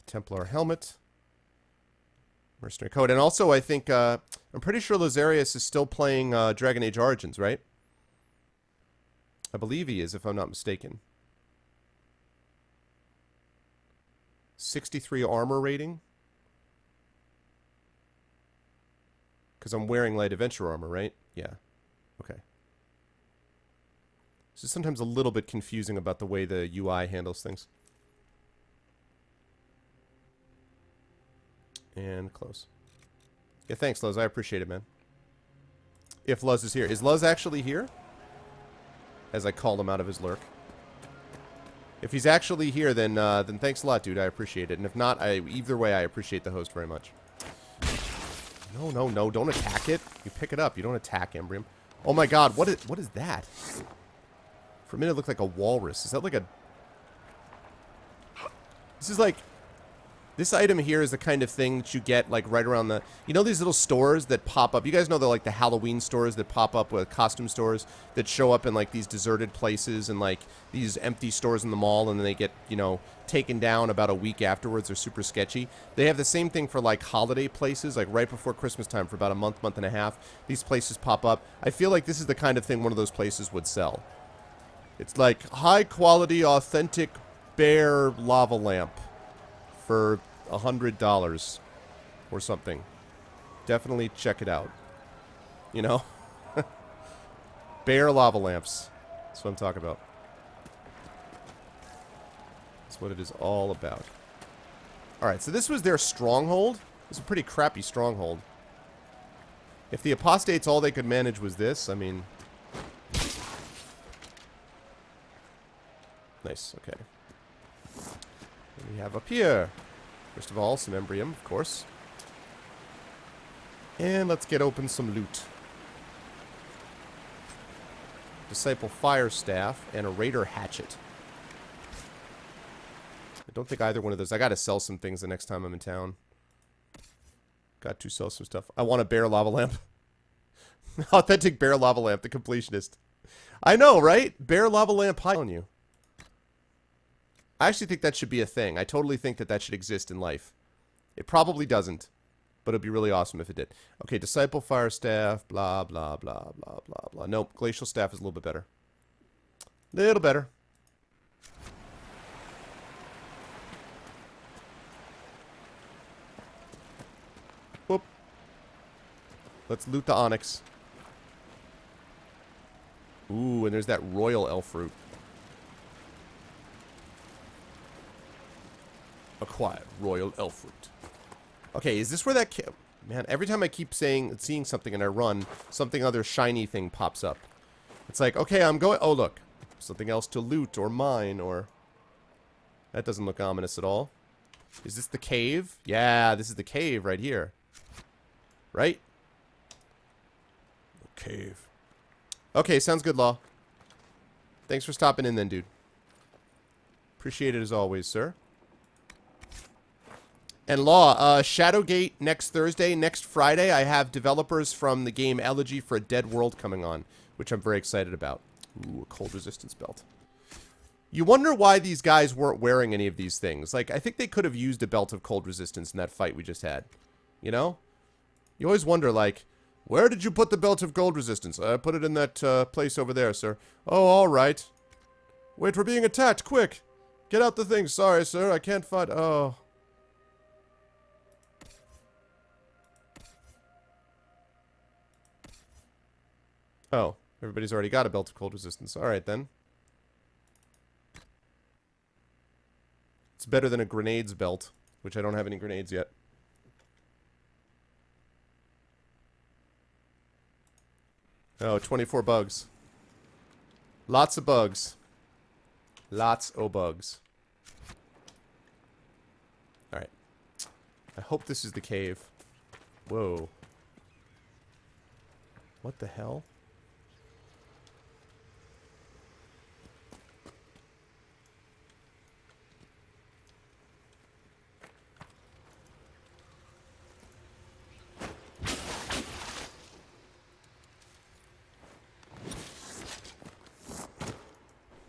Templar helmet. Mercenary coat. And also, I think, I'm pretty sure Lazarius is still playing Dragon Age Origins, right? I believe he is, if I'm not mistaken. 63 armor rating. Because I'm wearing light adventure armor, right? Yeah. Okay. This is sometimes a little bit confusing about the way the UI handles things. And close. Yeah, thanks, Luz. I appreciate it, man. If Luz is here. Is Luz actually here? As I called him out of his lurk. If he's actually here, then thanks a lot, dude. I appreciate it. And if not, either way, I appreciate the host very much. No, no, no. Don't attack it. You pick it up. You don't attack Embrium. Oh my god, what is that? For a minute it looked like a walrus. Is that like a... This is like... This item here is the kind of thing that you get like right around the... You know these little stores that pop up? You guys know the like the Halloween stores that pop up with costume stores that show up in like these deserted places and like these empty stores in the mall, and then they get, you know, taken down about a week afterwards. They're super sketchy. They have the same thing for like holiday places, like right before Christmas time for about a month and a half. These places pop up. I feel like this is the kind of thing one of those places would sell. It's like high quality, authentic bear lava lamp for $100 or something. Definitely check it out. You know? Bare lava lamps. That's what I'm talking about. That's what it is all about. Alright, so this was their stronghold. It was a pretty crappy stronghold. If the apostates all they could manage was this, I mean... Nice, okay. What do we have up here? First of all, some Embrium, of course. And let's get open some loot. Disciple Fire Staff and a Raider Hatchet. I don't think either one of those... I gotta sell some things the next time I'm in town. Got to sell some stuff. I want a bare lava lamp. Authentic bare lava lamp, the completionist. I know, right? Bare lava lamp high on you. I actually think that should be a thing. I totally think that that should exist in life. It probably doesn't, but it'd be really awesome if it did. Okay, Disciple Fire Staff, blah, blah, blah, blah, blah, blah. Nope, Glacial Staff is a little bit better. Little better. Whoop. Let's loot the Onyx. Ooh, and there's that Royal Elf Fruit. Acquired Royal Elf Fruit. Okay, is this where that... Man, every time I keep seeing something and I run, something other shiny thing pops up. It's like, okay, I'm going... Oh, look. Something else to loot or mine or... That doesn't look ominous at all. Is this the cave? Yeah, this is the cave right here. Right? The cave. Okay, sounds good, Law. Thanks for stopping in then, dude. Appreciate it as always, sir. And Law, Shadowgate next Thursday. Next Friday, I have developers from the game Elegy for a Dead World coming on, which I'm very excited about. Ooh, a cold resistance belt. You wonder why these guys weren't wearing any of these things. Like, I think they could have used a belt of cold resistance in that fight we just had. You know? You always wonder, like, where did you put the belt of cold resistance? I put it in that place over there, sir. Oh, all right. Wait, we're being attacked. Quick. Get out the thing. Sorry, sir. I can't find... Oh... Oh, everybody's already got a belt of cold resistance. Alright, then. It's better than a grenades belt, which I don't have any grenades yet. Oh, 24 bugs. Lots of bugs. Lots of bugs. Alright. I hope this is the cave. Whoa. What the hell?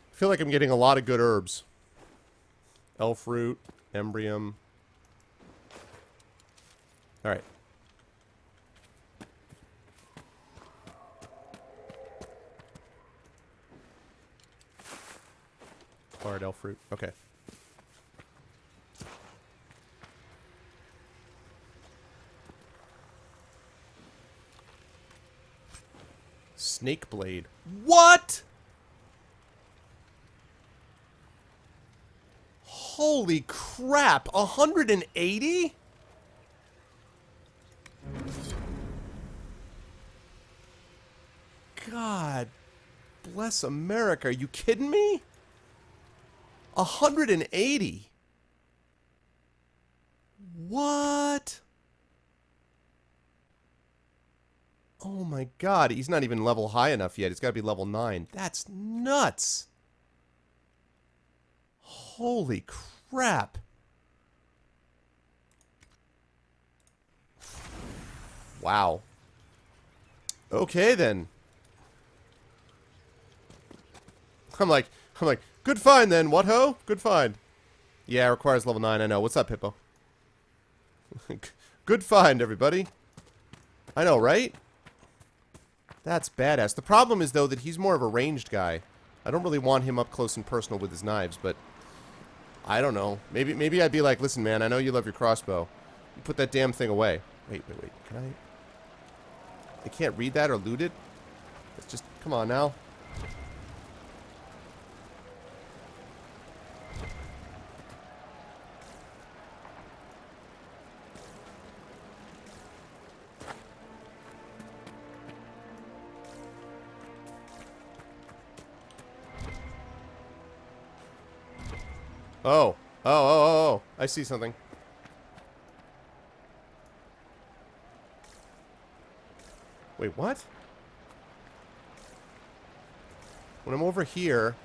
I feel like I'm getting a lot of good herbs. Elf root, Embrium. Alright. Acquired elf fruit. Okay. Snake blade. What? Holy crap. 180? God bless America. Are you kidding me? 180. What? Oh my god. He's not even level high enough yet. He's got to be level 9. That's nuts. Holy crap. Wow. Okay then. I'm like, good find then, what ho? Good find. Yeah, requires level 9, I know. What's up, Hippo? Good find, everybody. I know, right? That's badass. The problem is, though, that he's more of a ranged guy. I don't really want him up close and personal with his knives, but... I don't know. Maybe I'd be like, listen, man, I know you love your crossbow. You put that damn thing away. Wait. Can I can't read that or loot it? It's just, come on now. Oh. I see something. Wait, what? When I'm over here...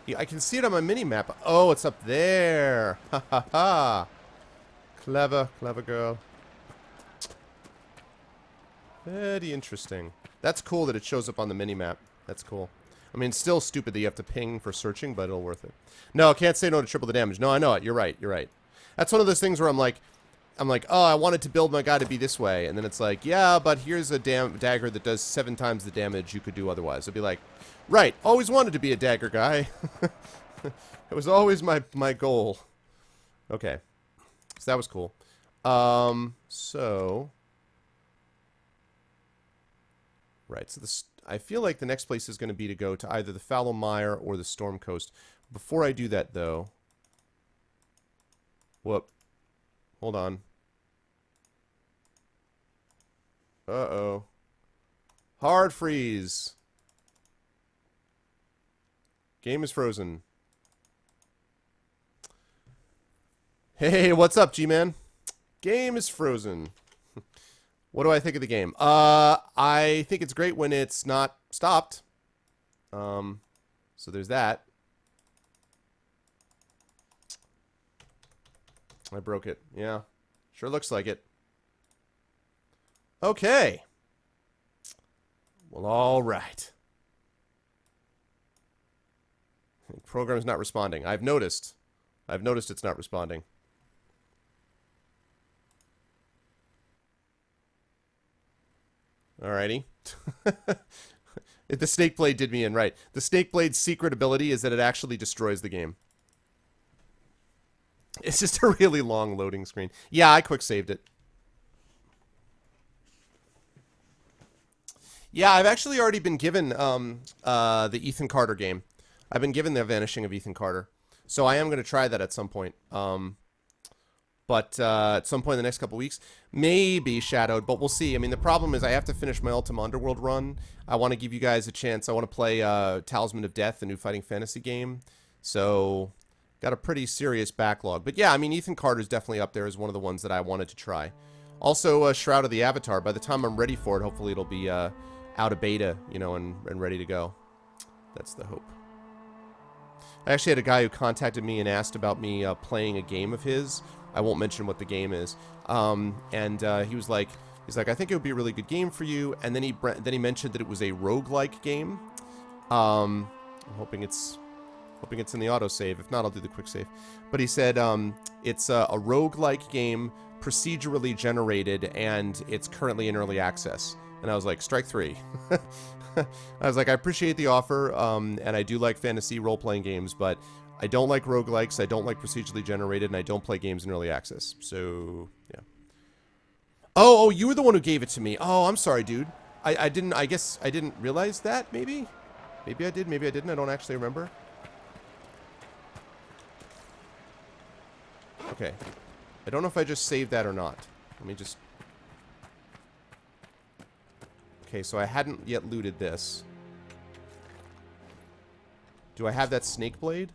Yeah, I can see it on my mini-map. Oh, it's up there. Ha ha ha. Clever girl. Very interesting. That's cool that it shows up on the mini-map. That's cool. I mean, it's still stupid that you have to ping for searching, but it'll worth it. No, can't say no to triple the damage. No, I know it. You're right. That's one of those things where I'm like, oh, I wanted to build my guy to be this way. And then it's like, yeah, but here's a dagger that does 7 times the damage you could do otherwise. I'd be like, right, always wanted to be a dagger guy. It was always my goal. Okay. So that was cool. Right, so I feel like the next place is going to be to go to either the Fallow Mire or the Storm Coast. Before I do that, though... Whoop. Hold on. Uh-oh. Hard freeze. Game is frozen. Hey, what's up, G-Man? Game is frozen. What do I think of the game? I think it's great when it's not stopped. So there's that. I broke it. Yeah. Sure looks like it. Okay. Well, all right. The program's not responding. I've noticed it's not responding. Alrighty. The Snake Blade did me in, right. The Snake Blade's secret ability is that it actually destroys the game. It's just a really long loading screen. Yeah, I quick saved it. Yeah, I've actually already been given the Ethan Carter game. I've been given the Vanishing of Ethan Carter. So I am going to try that at some point. But at some point in the next couple weeks, maybe Shadowed, but we'll see. I mean, the problem is I have to finish my Ultima Underworld run. I want to give you guys a chance. I want to play Talisman of Death, the new fighting fantasy game. So, got a pretty serious backlog. But yeah, I mean, Ethan Carter's definitely up there as one of the ones that I wanted to try. Also, Shroud of the Avatar. By the time I'm ready for it, hopefully it'll be out of beta, you know, and ready to go. That's the hope. I actually had a guy who contacted me and asked about me playing a game of his. I won't mention what the game is. He was like, I think it would be a really good game for you. And then he mentioned that it was a roguelike game. I'm hoping it's in the autosave. If not, I'll do the quick save. But he said it's a roguelike game, procedurally generated, and it's currently in early access. And I was like, strike 3. I was like, I appreciate the offer, and I do like fantasy role-playing games, but I don't like roguelikes, I don't like procedurally generated, and I don't play games in early access. So, yeah. Oh, you were the one who gave it to me. Oh, I'm sorry, dude. I guess I didn't realize that, maybe? Maybe I did, maybe I didn't. I don't actually remember. Okay. I don't know if I just saved that or not. Let me just... Okay, so I hadn't yet looted this. Do I have that snake blade?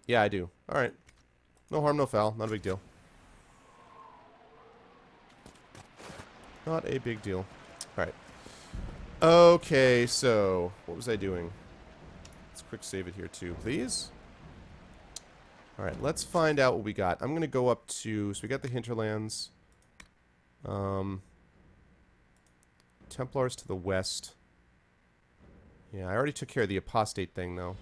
Yeah, I do. Alright. No harm, no foul. Not a big deal. Not a big deal. Alright. Okay, so... What was I doing? Let's quick save it here too, please. Alright, let's find out what we got. I'm going to go up to... So we got the hinterlands. Templars to the west. Yeah, I already took care of the apostate thing, though.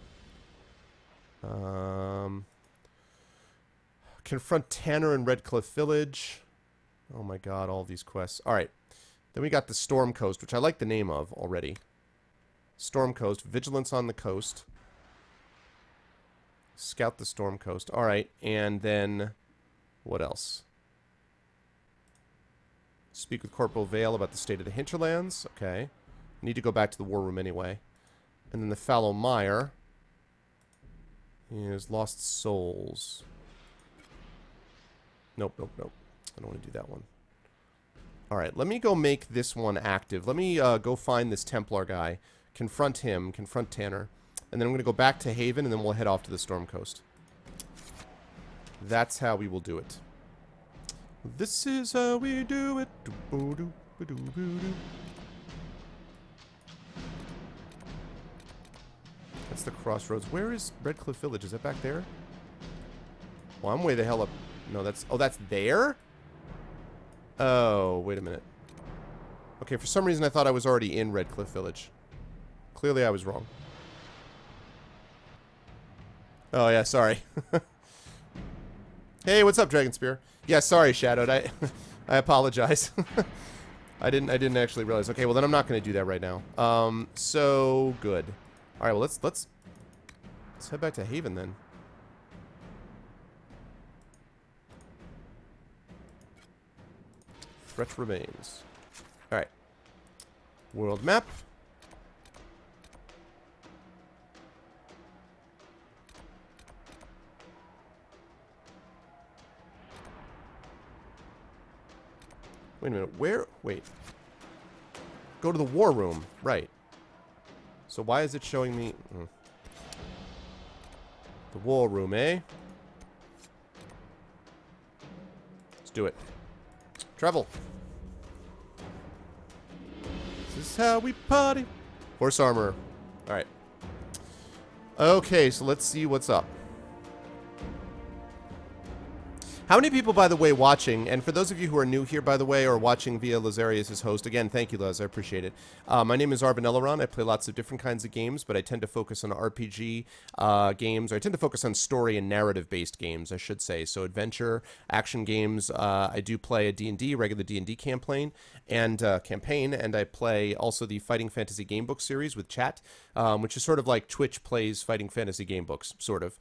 Confront Tanner in Redcliffe Village. Oh my god, all these quests. Alright. Then we got the Storm Coast, which I like the name of already. Storm Coast. Vigilance on the coast. Scout the Storm Coast. Alright, and then... what else? Speak with Corporal Vale about the state of the hinterlands. Okay. Need to go back to the war room anyway. And then the Fallow Mire is Lost Souls. Nope, nope, nope. I don't want to do that one. Alright, let me go make this one active. Let me go find this Templar guy. Confront him. Confront Tanner. And then I'm going to go back to Haven, and then we'll head off to the Storm Coast. That's how we will do it. This is how we do it. That's the crossroads. Where is Redcliffe Village? Is that back there? Well, I'm way the hell up. No, that's... oh, that's there? Oh, wait a minute. Okay, for some reason I thought I was already in Redcliffe Village. Clearly I was wrong. Oh, yeah, sorry. Hey, what's up, Dragonspear? Yeah, sorry, Shadowed. I apologize. I didn't actually realize. Okay, well then I'm not going to do that right now. So good. All right, well let's head back to Haven then. Threat remains. All right. World map. Wait a minute, where? Wait. Go to the war room. Right. So why is it showing me... the war room, eh? Let's do it. Travel. This is how we party. Horse armor. Alright. Okay, so let's see what's up. How many people, by the way, watching, and for those of you who are new here, by the way, or watching via Lazarius as host, again, thank you, Laz, I appreciate it. My name is Arvin Eleron. I play lots of different kinds of games, but I tend to focus on RPG games, or I tend to focus on story and narrative-based games, I should say. So adventure, action games. I do play a D&D, regular D&D campaign, and I play also the Fighting Fantasy Gamebook series with chat, which is sort of like Twitch plays Fighting Fantasy Gamebooks, sort of,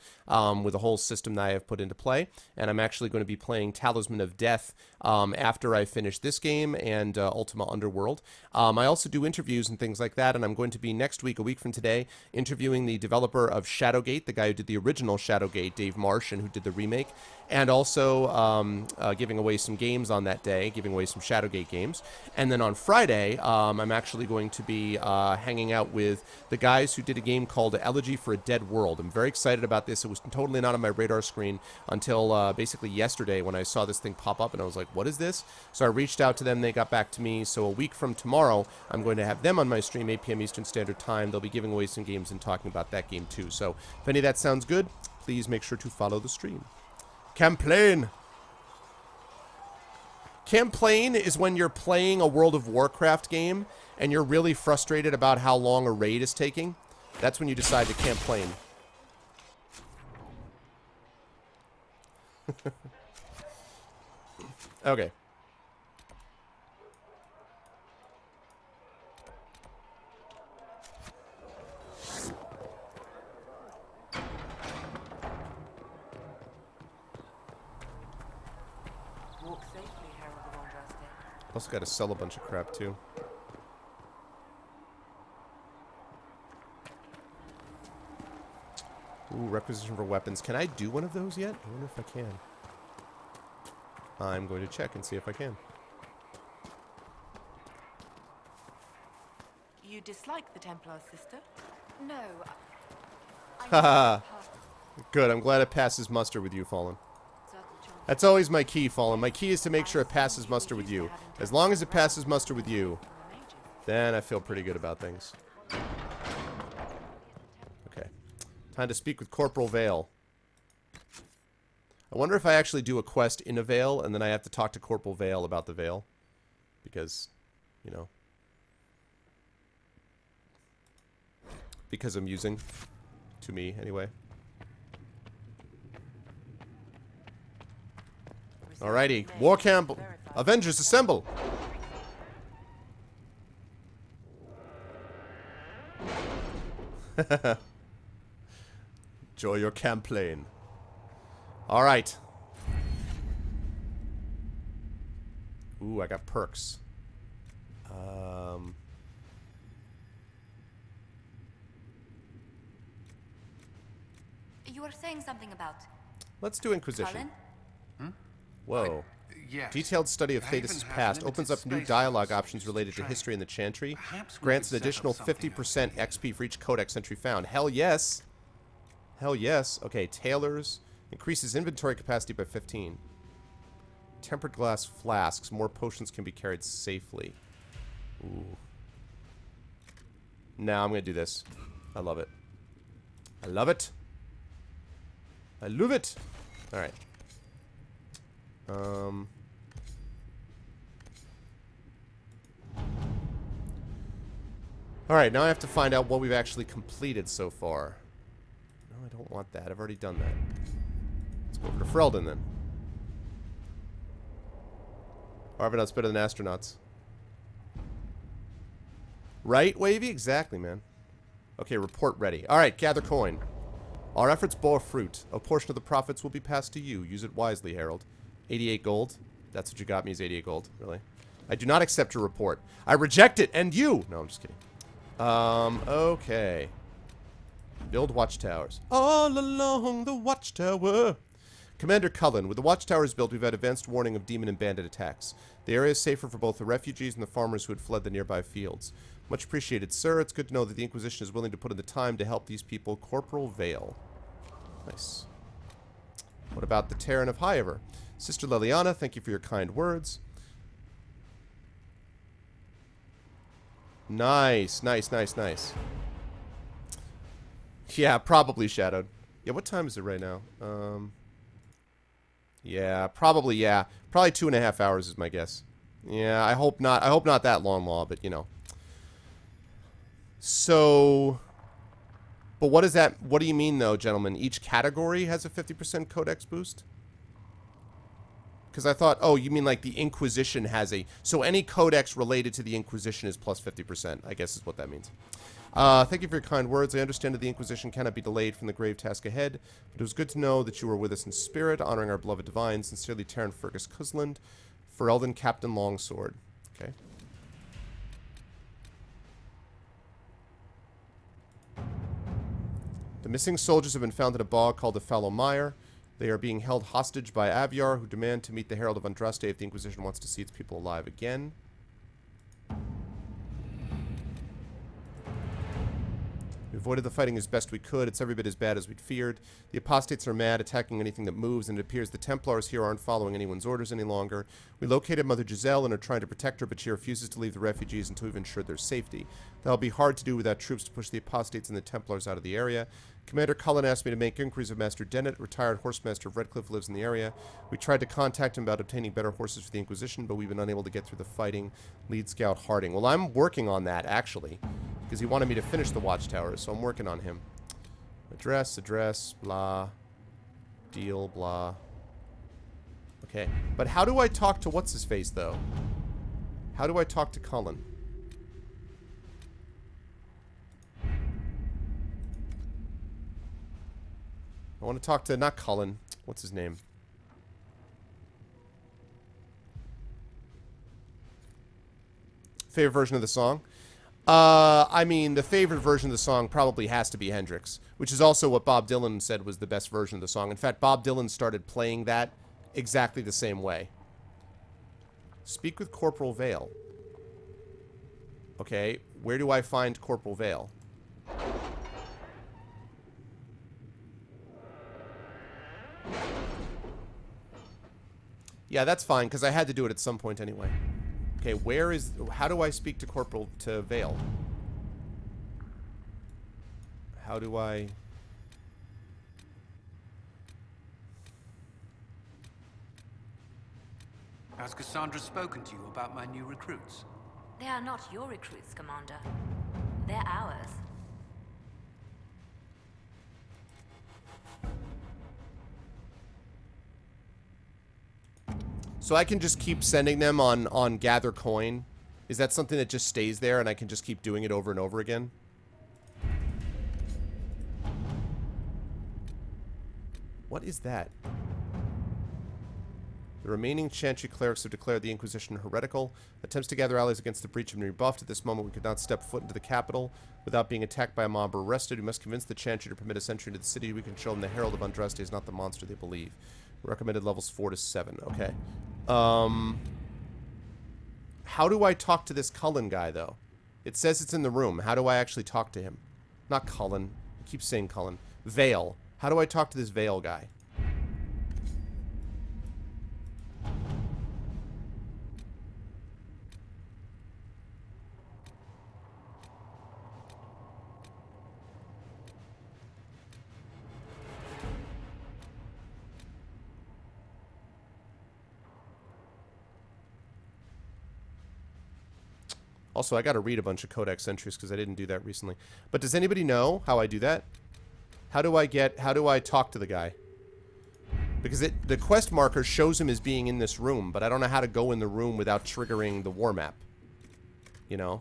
with a whole system that I have put into play, and I'm actually going to be playing Talisman of Death after I finish this game and Ultima Underworld. I also do interviews and things like that, and I'm going to be next week, a week from today, interviewing the developer of Shadowgate, the guy who did the original Shadowgate, Dave Marsh, and who did the remake, and also giving away some games on that day, giving away some Shadowgate games. And then on Friday, I'm actually going to be hanging out with the guys who did a game called Elegy for a Dead World. I'm very excited about this. It was totally not on my radar screen until basically yesterday when I saw this thing pop up, and I was like, what is this? So I reached out to them. They got back to me. So a week from tomorrow, I'm going to have them on my stream, 8 p.m. Eastern Standard Time. They'll be giving away some games and talking about that game too. So if any of that sounds good, please make sure to follow the stream. Campaign. Campaign is when you're playing a World of Warcraft game and you're really frustrated about how long a raid is taking. That's when you decide to campaign. Okay. Walk safely, Herald of Andraste. Also got to sell a bunch of crap too. Ooh, requisition for weapons. Can I do one of those yet? I wonder if I can. I'm going to check and see if I can. You dislike the Templar, sister? No. Haha. Good, I'm glad it passes muster with you, Fallen. That's always my key, Fallen. My key is to make sure it passes muster with you. As long as it passes muster with you, then I feel pretty good about things. Okay. Time to speak with Corporal Vale. I wonder if I actually do a quest in a Vale, and then I have to talk to Corporal Vale about the Vale. Because, you know. Because I'm using. To me, anyway. Alrighty. War camp. Avengers assemble. Enjoy your campaign. All right. Ooh, I got perks. You were saying something about Let's do Inquisition. Cullen? Whoa. Yes. Detailed study of I Thetis' even have past limited opens up new space dialogue for options subjects related to train. history in the Chantry. Perhaps we Grants could an set up additional something 50% XP for each codex entry found. Hell yes. Hell yes. Okay, tailors. Increases inventory capacity by 15. Tempered glass flasks. More potions can be carried safely. Ooh. Now I'm going to do this. I love it. I love it. I love it. All right. All right, now I have to find out what we've actually completed so far. No, I don't want that. I've already done that. Let's go over to Freldon then. Argonauts better than astronauts. Right, Wavy? Exactly, man. Okay, report ready. All right, gather coin. Our efforts bore fruit. A portion of the profits will be passed to you. Use it wisely, Harold. 88 gold. That's what you got me is 88 gold. Really? I do not accept your report. I reject it, and you! No, I'm just kidding. Okay. Build watchtowers. All along the watchtower. Commander Cullen, with the watchtowers built, we've had advanced warning of demon and bandit attacks. The area is safer for both the refugees and the farmers who had fled the nearby fields. Much appreciated, sir. It's good to know that the Inquisition is willing to put in the time to help these people. Corporal Vale. Nice. What about the Terran of Highever? Sister Liliana, thank you for your kind words. Nice, nice, nice, nice. Yeah, probably Shadowed. Yeah, what time is it right now? Yeah, probably, yeah. Probably 2.5 hours is my guess. Yeah, I hope not. I hope not that long, Law, but, you know. So... But what is that? What do you mean, though, gentlemen? Each category has a 50% codex boost? Because I thought, oh, you mean like the Inquisition has a... So any codex related to the Inquisition is plus 50%, I guess is what that means. Thank you for your kind words. I understand that the Inquisition cannot be delayed from the grave task ahead, but it was good to know that you were with us in spirit, honoring our beloved divine. Sincerely, Terran Fergus Cusland. Ferelden Captain Longsword. Okay. The missing soldiers have been found in a bog called the Fallow Mire. They are being held hostage by Aviar, who demand to meet the Herald of Andraste if the Inquisition wants to see its people alive again. We avoided the fighting as best we could. It's every bit as bad as we'd feared. The apostates are mad, attacking anything that moves, and it appears the Templars here aren't following anyone's orders any longer. We located Mother Giselle and are trying to protect her, but she refuses to leave the refugees until we've ensured their safety. That'll be hard to do without troops to push the apostates and the Templars out of the area. Commander Cullen asked me to make inquiries of Master Dennett, retired horsemaster of Redcliffe, lives in the area. We tried to contact him about obtaining better horses for the Inquisition, but we've been unable to get through the fighting. Lead Scout Harding. Well, I'm working on that, actually, because he wanted me to finish the watchtowers, so I'm working on him. Address, blah. Deal, blah. Okay, but how do I talk to what's-his-face, though? How do I talk to Cullen? I want to talk to, not Cullen. What's his name? Favorite version of the song? I mean, the favorite version of the song probably has to be Hendrix, which is also what Bob Dylan said was the best version of the song. In fact, Bob Dylan started playing that exactly the same way. Speak with Corporal Vale. Okay, where do I find Corporal Vale? Yeah, that's fine, because I had to do it at some point anyway. Okay, where is... How do I speak to Corporal... to Vale? How do I... Has Cassandra spoken to you about my new recruits? They are not your recruits, Commander. They're ours. So I can just keep sending them on Gather Coin? Is that something that just stays there and I can just keep doing it over and over again? What is that? The remaining Chantry clerics have declared the Inquisition heretical. Attempts to gather allies against the breach have been rebuffed. At this moment, we could not step foot into the capital without being attacked by a mob or arrested. We must convince the Chantry to permit us entry into the city. We can show them the Herald of Andraste is not the monster they believe. Recommended levels 4 to 7. Okay. How do I talk to this Cullen guy, though? It says it's in the room. How do I actually talk to him? Not Cullen. I keep saying Cullen. Vale. How do I talk to this Vale guy? Also, I got to read a bunch of codex entries because I didn't do that recently. But does anybody know how I do that? How do I talk to the guy? Because the quest marker shows him as being in this room, but I don't know how to go in the room without triggering the war map. You know?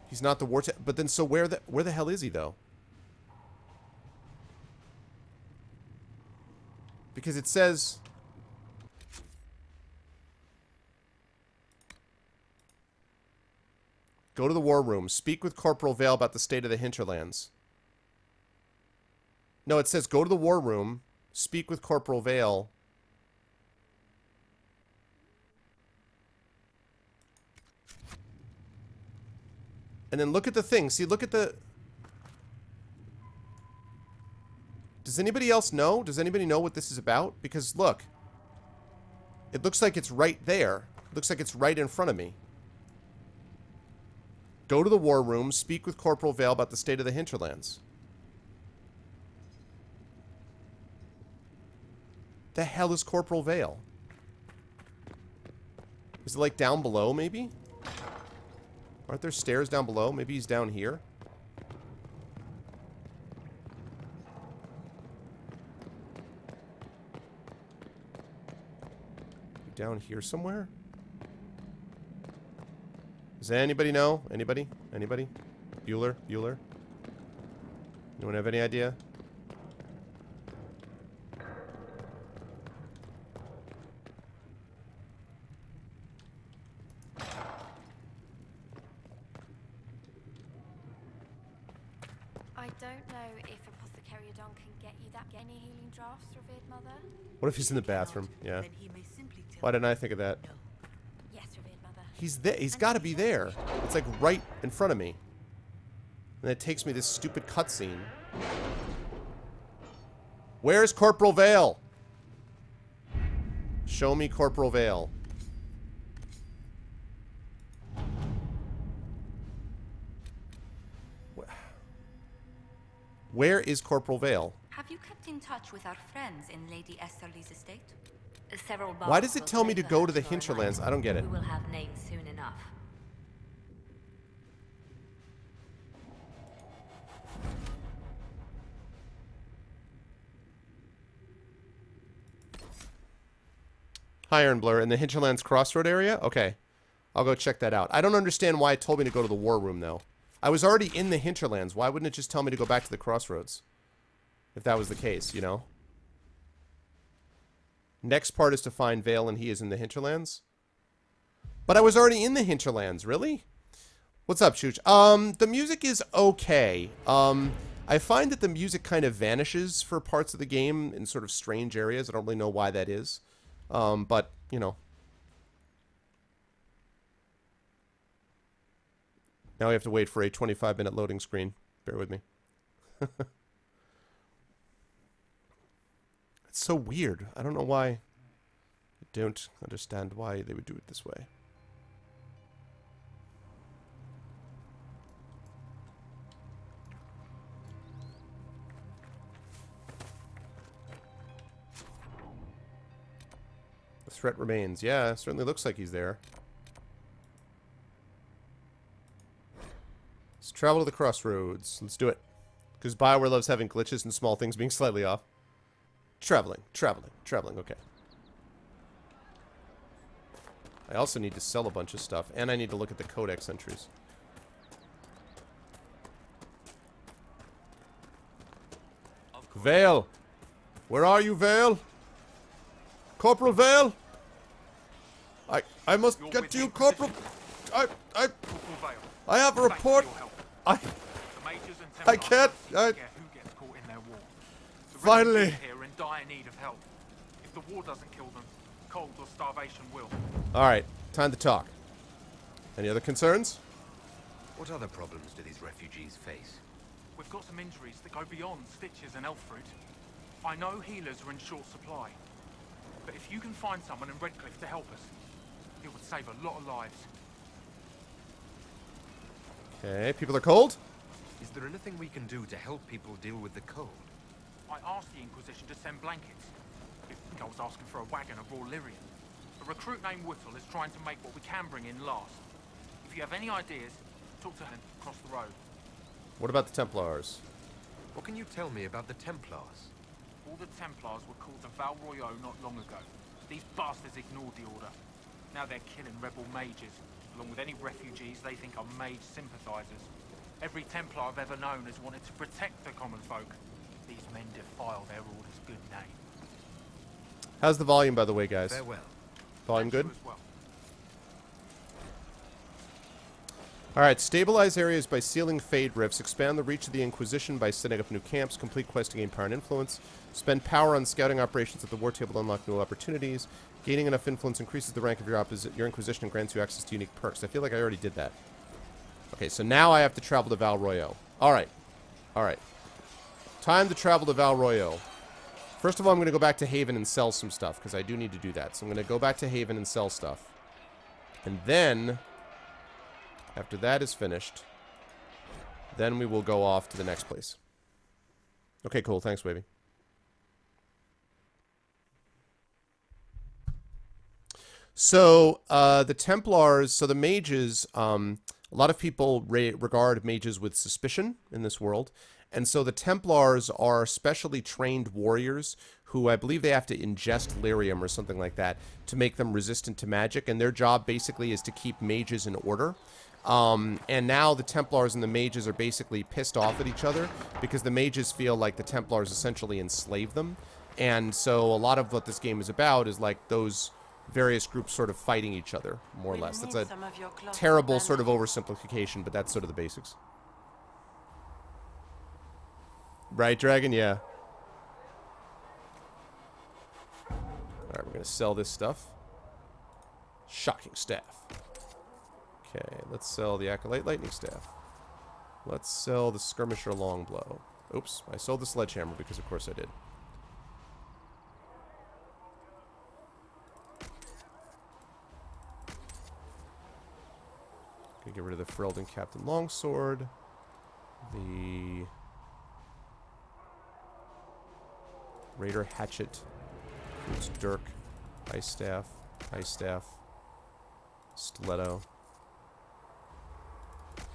He's not the war but then so where the hell is he though? Because it says go to the war room. Speak with Corporal Vale about the state of the hinterlands. No, it says go to the war room. Speak with Corporal Vale. And then look at the thing. See, look at the... Does anybody else know? Does anybody know what this is about? Because, look. It looks like it's right there. It looks like it's right in front of me. Go to the war room. Speak with Corporal Vale about the state of the hinterlands. The hell is Corporal Vale? Is it like down below, maybe? Aren't there stairs down below? Maybe he's down here? Down here somewhere? Does anybody know? Anybody? Anybody? Bueller? Bueller? Anyone have any idea? I don't know if Apothecary Adon can get you that any healing drafts, revered mother. What if he's in the bathroom? Yeah. Why didn't I think of that? No. Yes, revered mother. He's there. He's got to be there. It's like right in front of me. And it takes me this stupid cutscene. Where's Corporal Vale? Show me Corporal Vale. Where is Corporal Vale? Have you kept in touch with our friends in Lady Esterly's estate? Several Why does it tell me to go to the hinterlands? I don't get it. We will have names soon enough. Hi, Ironblur. In the hinterlands crossroad area? Okay. I'll go check that out. I don't understand why it told me to go to the war room, though. I was already in the hinterlands. Why wouldn't it just tell me to go back to the crossroads? If that was the case, you know? Next part is to find Vale, and he is in the hinterlands. But I was already in the hinterlands, really? What's up, Chooch? The music is okay. I find that the music kind of vanishes for parts of the game in sort of strange areas. I don't really know why that is. But, you know. Now we have to wait for a 25-minute loading screen. Bear with me. It's so weird. I don't know why. I don't understand why they would do it this way. The threat remains. Yeah, certainly looks like he's there. Let's travel to the crossroads. Let's do it. Because BioWare loves having glitches and small things being slightly off. Traveling. Okay. I also need to sell a bunch of stuff, and I need to look at the codex entries. Vale! Where are you, Vale? Corporal Vale? I must get to you, Corporal. I have a report. I can't. Finally. Here in dire need of help. If the war doesn't kill them, cold or starvation will. All right, time to talk. Any other concerns? What other problems do these refugees face? We've got some injuries that go beyond stitches and elf fruit. I know healers are in short supply, but if you can find someone in Redcliffe to help us, it would save a lot of lives. Okay, people are cold? Is there anything we can do to help people deal with the cold? I asked the Inquisition to send blankets. You think I was asking for a wagon of raw lyrium? A recruit named Whittle is trying to make what we can bring in last. If you have any ideas, talk to him across the road. What about the Templars? What can you tell me about the Templars? All the Templars were called the Val Royeaux not long ago. These bastards ignored the order. Now they're killing rebel mages, along with any refugees they think are mage sympathizers. Every Templar I've ever known has wanted to protect the common folk. These men defile their order's good name. How's the volume, by the way, guys? Farewell. Volume good? You as well. Alright, stabilize areas by sealing fade rifts, expand the reach of the Inquisition by setting up new camps, complete quests to gain power and influence, spend power on scouting operations at the war table to unlock new opportunities, gaining enough influence increases the rank of your Inquisition and grants you access to unique perks. I feel like I already did that. Okay, so now I have to travel to Val Royeaux. Alright. Alright. Time to travel to Val Royeaux. First of all, I'm going to go back to Haven and sell some stuff, because I do need to do that. So I'm going to go back to Haven and sell stuff. And then, after that is finished, then we will go off to the next place. Okay, cool. Thanks, Wavy. So, the Templars, so the mages, a lot of people regard mages with suspicion in this world. And so the Templars are specially trained warriors who I believe they have to ingest lyrium or something like that to make them resistant to magic. And their job basically is to keep mages in order. And now the Templars and the mages are basically pissed off at each other because the mages feel like the Templars essentially enslave them. And so a lot of what this game is about is like those various groups sort of fighting each other, more or less. That's a terrible sort of oversimplification, but that's sort of the basics. Right, Dragon? Yeah. Alright, we're going to sell this stuff. Shocking staff. Okay, let's sell the Acolyte Lightning Staff. Let's sell the Skirmisher Longbow. Oops, I sold the Sledgehammer because of course I did. Gonna get rid of the Ferelden Captain Longsword. The Raider Hatchet. Boots Dirk. Ice Staff. Stiletto.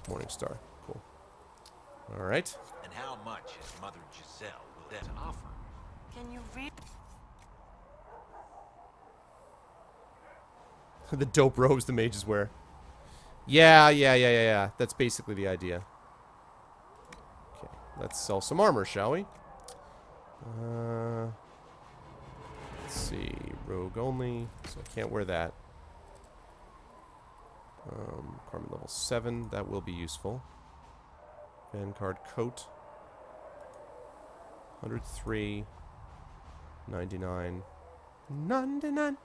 Morningstar. Cool. Alright. And how much is Mother Giselle will that offer? Can you read? The dope robes the mages wear. Yeah. That's basically the idea. Okay, let's sell some armor, shall we? Let's see. Rogue only, so I can't wear that. Requirement level 7, that will be useful. Vanguard coat. 103. 99. 99.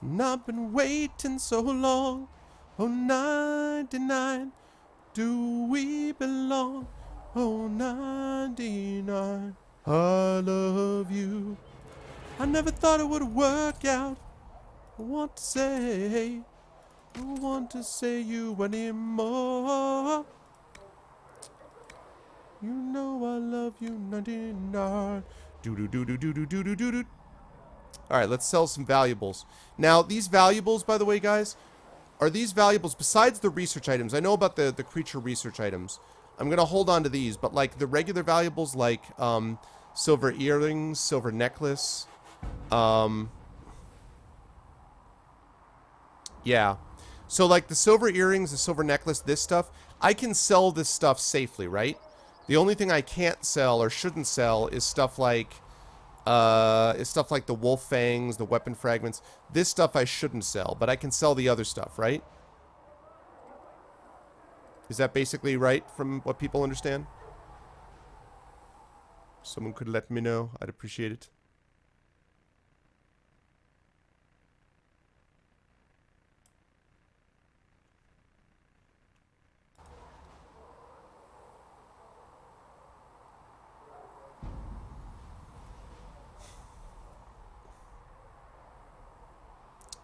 And I've been waiting so long. Oh, 99. Do we belong? Oh, 99. I love you. I never thought it would work out. I want to say, I don't want to say you anymore. You know I love you, 99. Do. Alright, let's sell some valuables. Now, these valuables, by the way, guys, are these valuables, besides the research items, I know about the creature research items. I'm going to hold on to these, but like the regular valuables like silver earrings, silver necklace, Yeah. So, like, the silver earrings, the silver necklace, this stuff, I can sell this stuff safely, right? The only thing I can't sell or shouldn't sell is stuff like the wolf fangs, the weapon fragments. This stuff I shouldn't sell, but I can sell the other stuff, right? Is that basically right from what people understand? Someone could let me know. I'd appreciate it.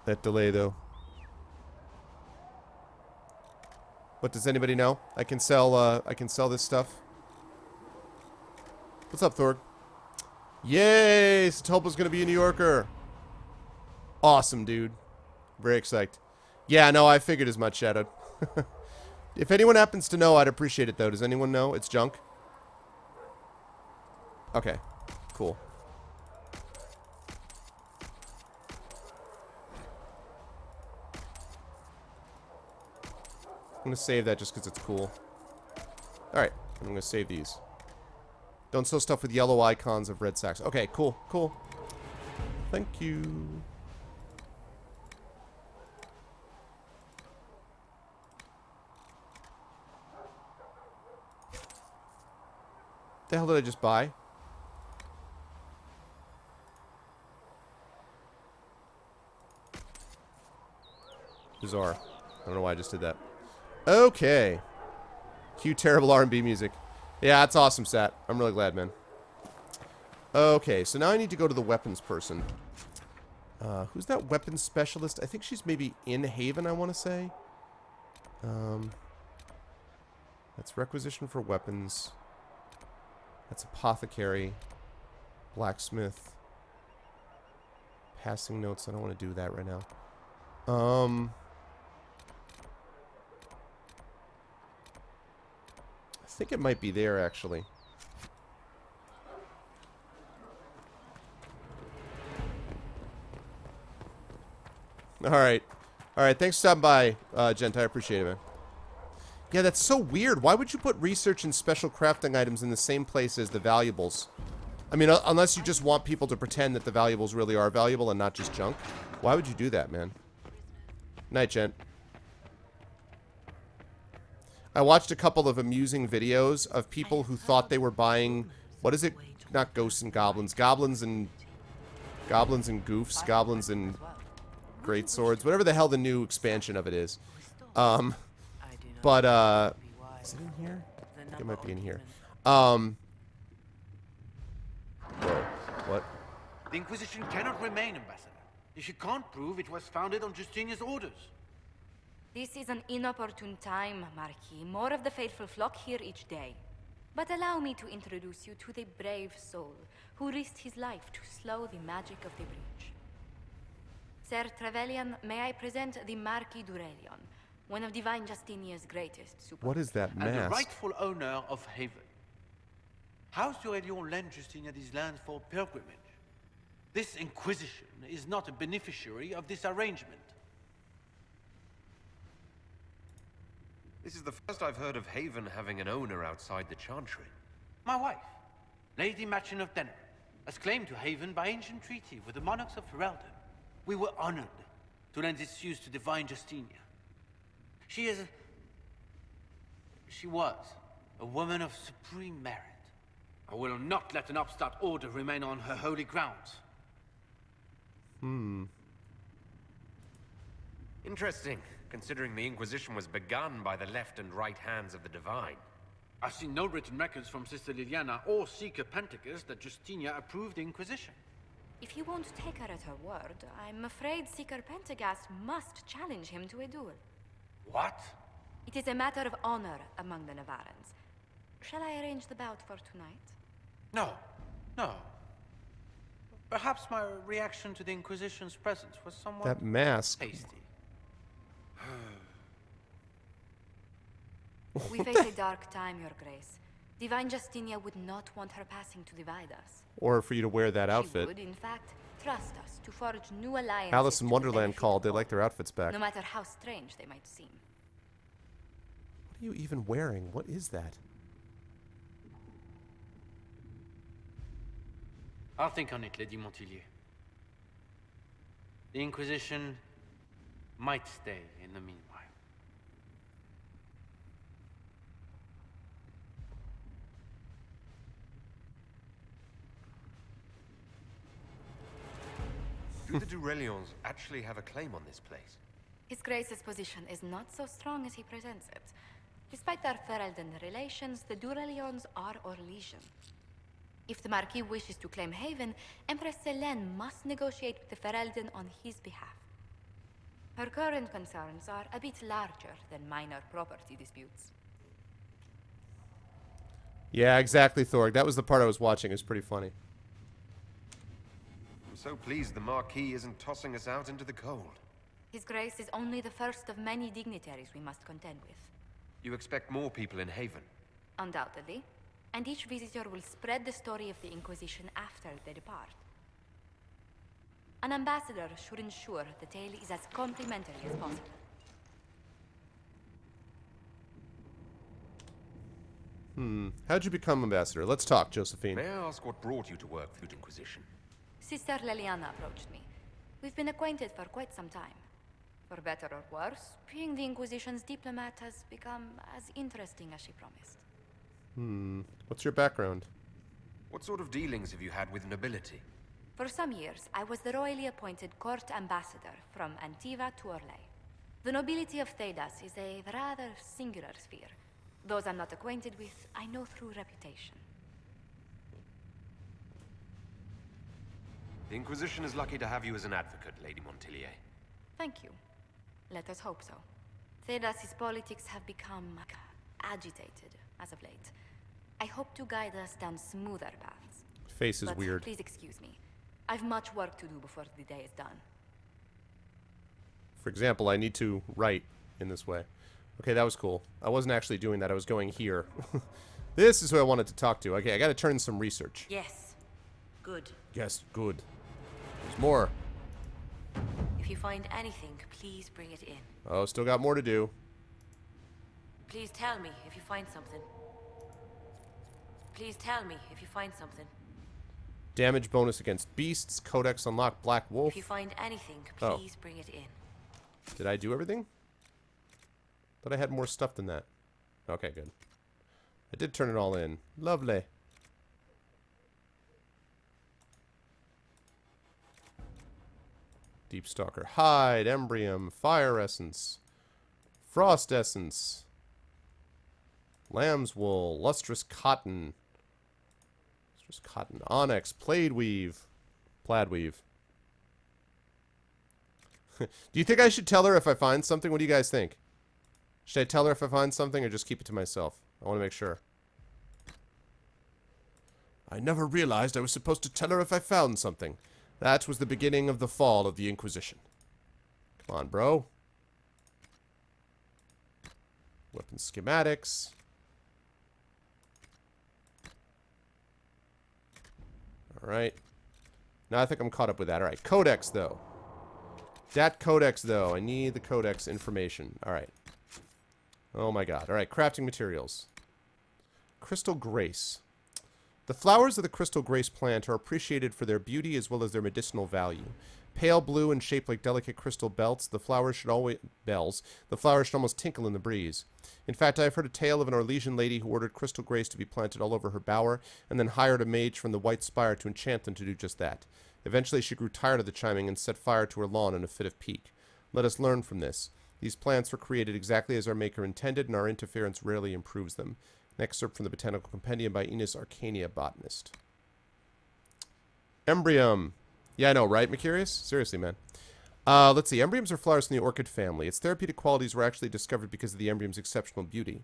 That delay, though. What, does anybody know? I can sell this stuff. What's up, Thorg? Yay! Satulpa's gonna be a New Yorker. Awesome, dude. Very excited. Yeah, no, I figured as much, Shadow. If anyone happens to know, I'd appreciate it, though. Does anyone know? It's junk? Okay. Cool. I'm gonna save that just because it's cool. Alright, I'm gonna save these. Don't sell stuff with yellow icons of red sacks. Okay, cool, cool. Thank you. The hell did I just buy? Bizarre. I don't know why I just did that. Okay. Cue terrible R&B music. Yeah, that's awesome, Sat. I'm really glad, man. Okay, so now I need to go to the weapons person. Who's that weapons specialist? I think she's maybe in Haven, I want to say. That's requisition for weapons. That's apothecary. Blacksmith. Passing notes. I don't want to do that right now. I think it might be there, actually. Alright. Alright, thanks for stopping by, Gent. I appreciate it, man. Yeah, that's so weird. Why would you put research and special crafting items in the same place as the valuables? I mean, unless you just want people to pretend that the valuables really are valuable and not just junk. Why would you do that, man? Night, Gent. I watched a couple of amusing videos of people who thought they were buying... What is it? Not ghosts and goblins. Goblins and goofs. Goblins and great swords. Whatever the hell the new expansion of it is. But, is it in here? I think it might be in here. Whoa. What? The Inquisition cannot remain, Ambassador, if you can't prove it was founded on Justinian's orders. This is an inopportune time, Marquis. More of the faithful flock here each day. But allow me to introduce you to the brave soul who risked his life to slow the magic of the breach. Sir Trevelyan, may I present the Marquis d'Aurelion, one of Divine Justinia's greatest supporters. What is that mask? And the rightful owner of Haven. House d'Aurelion lent Justinia these lands for pilgrimage. This Inquisition is not a beneficiary of this arrangement. This is the first I've heard of Haven having an owner outside the Chantry. My wife, Lady Machin of Denner, has claimed to Haven by ancient treaty with the monarchs of Ferelden. We were honored to lend its use to Divine Justinia. She was a woman of supreme merit. I will not let an upstart order remain on her holy grounds. Interesting, considering the Inquisition was begun by the left and right hands of the Divine. I've seen no written records from Sister Liliana or Seeker Pentecost that Justinia approved the Inquisition. If you won't take her at her word, I'm afraid Seeker Pentagast must challenge him to a duel. What? It is a matter of honor among the Navarrans. Shall I arrange the bout for tonight? No. No. Perhaps my reaction to the Inquisition's presence was somewhat... That mask. Hasty. We face a dark time, Your Grace. Divine Justinia would not want her passing to divide us. Or for you to wear that She outfit. would, in fact, trust us to forge new alliances. Alice in to the Wonderland benefit called. of They all, like their outfits back. no matter how strange they might seem. What are you even wearing? What is that? I'll think on it, Lady Montillier. The Inquisition might stay in the meanwhile. Do the Durelions actually have a claim on this place? His Grace's position is not so strong as he presents it. Despite their Ferelden relations, the Durelions are Orlesian. If the Marquis wishes to claim Haven, Empress Selene must negotiate with the Ferelden on his behalf. Her current concerns are a bit larger than minor property disputes. Yeah, exactly, Thorg. That was the part I was watching. It was pretty funny. I'm so pleased the Marquis isn't tossing us out into the cold. His Grace is only the first of many dignitaries we must contend with. You expect more people in Haven? Undoubtedly. And each visitor will spread the story of the Inquisition after they depart. An ambassador should ensure the tale is as complimentary as possible. How'd you become ambassador? Let's talk, Josephine. May I ask what brought you to work for the Inquisition? Sister Leliana approached me. We've been acquainted for quite some time. For better or worse, being the Inquisition's diplomat has become as interesting as she promised. What's your background? What sort of dealings have you had with nobility? For some years, I was the royally appointed court ambassador from Antiva to Orlais. The nobility of Thedas is a rather singular sphere. Those I'm not acquainted with, I know through reputation. The Inquisition is lucky to have you as an advocate, Lady Montillier. Thank you. Let us hope so. Thedas' politics have become agitated as of late. I hope to guide us down smoother paths. Face is But weird. please excuse me. I've much work to do before the day is done. For example, I need to write in this way. Okay, that was cool. I wasn't actually doing that. I was going here. This is who I wanted to talk to. Okay, I gotta turn in some research. Yes. Good. Yes, good. There's more. If you find anything, please bring it in. Oh, still got more to do. Please tell me if you find something. Please tell me if you find something. Damage bonus against beasts. Codex unlocked Black Wolf. If you find anything, Oh. please bring it in. Did I do everything? Thought I had more stuff than that. Okay, good. I did turn it all in. Lovely. Deep Stalker. Hide, Embrium, Fire Essence, Frost Essence, Lamb's Wool, Lustrous Cotton, Onyx, Plaid Weave, Plaid Weave. Do you think I should tell her if I find something? What do you guys think? Should I tell her if I find something or just keep it to myself? I want to make sure. I never realized I was supposed to tell her if I found something. That was the beginning of the fall of the Inquisition. Come on, bro. Weapon schematics. Alright. Now I think I'm caught up with that. Alright, Codex, though. Dat Codex, though. I need the Codex information. Alright. Oh my god. Alright, crafting materials. Crystal Grace. The flowers of the Crystal Grace plant are appreciated for their beauty as well as their medicinal value. Pale blue and shaped like delicate crystal belts, the flowers should almost tinkle in the breeze. In fact, I have heard a tale of an Orlesian lady who ordered Crystal Grace to be planted all over her bower, and then hired a mage from the White Spire to enchant them to do just that. Eventually, she grew tired of the chiming and set fire to her lawn in a fit of pique. Let us learn from this. These plants were created exactly as our Maker intended, and our interference rarely improves them. An excerpt from the Botanical Compendium by Enos Arcania, botanist. Embrium. Yeah, I know, right, Mercurius? Seriously, man. Let's see. Embriums are flowers in the orchid family. Its therapeutic qualities were actually discovered because of the embrium's exceptional beauty.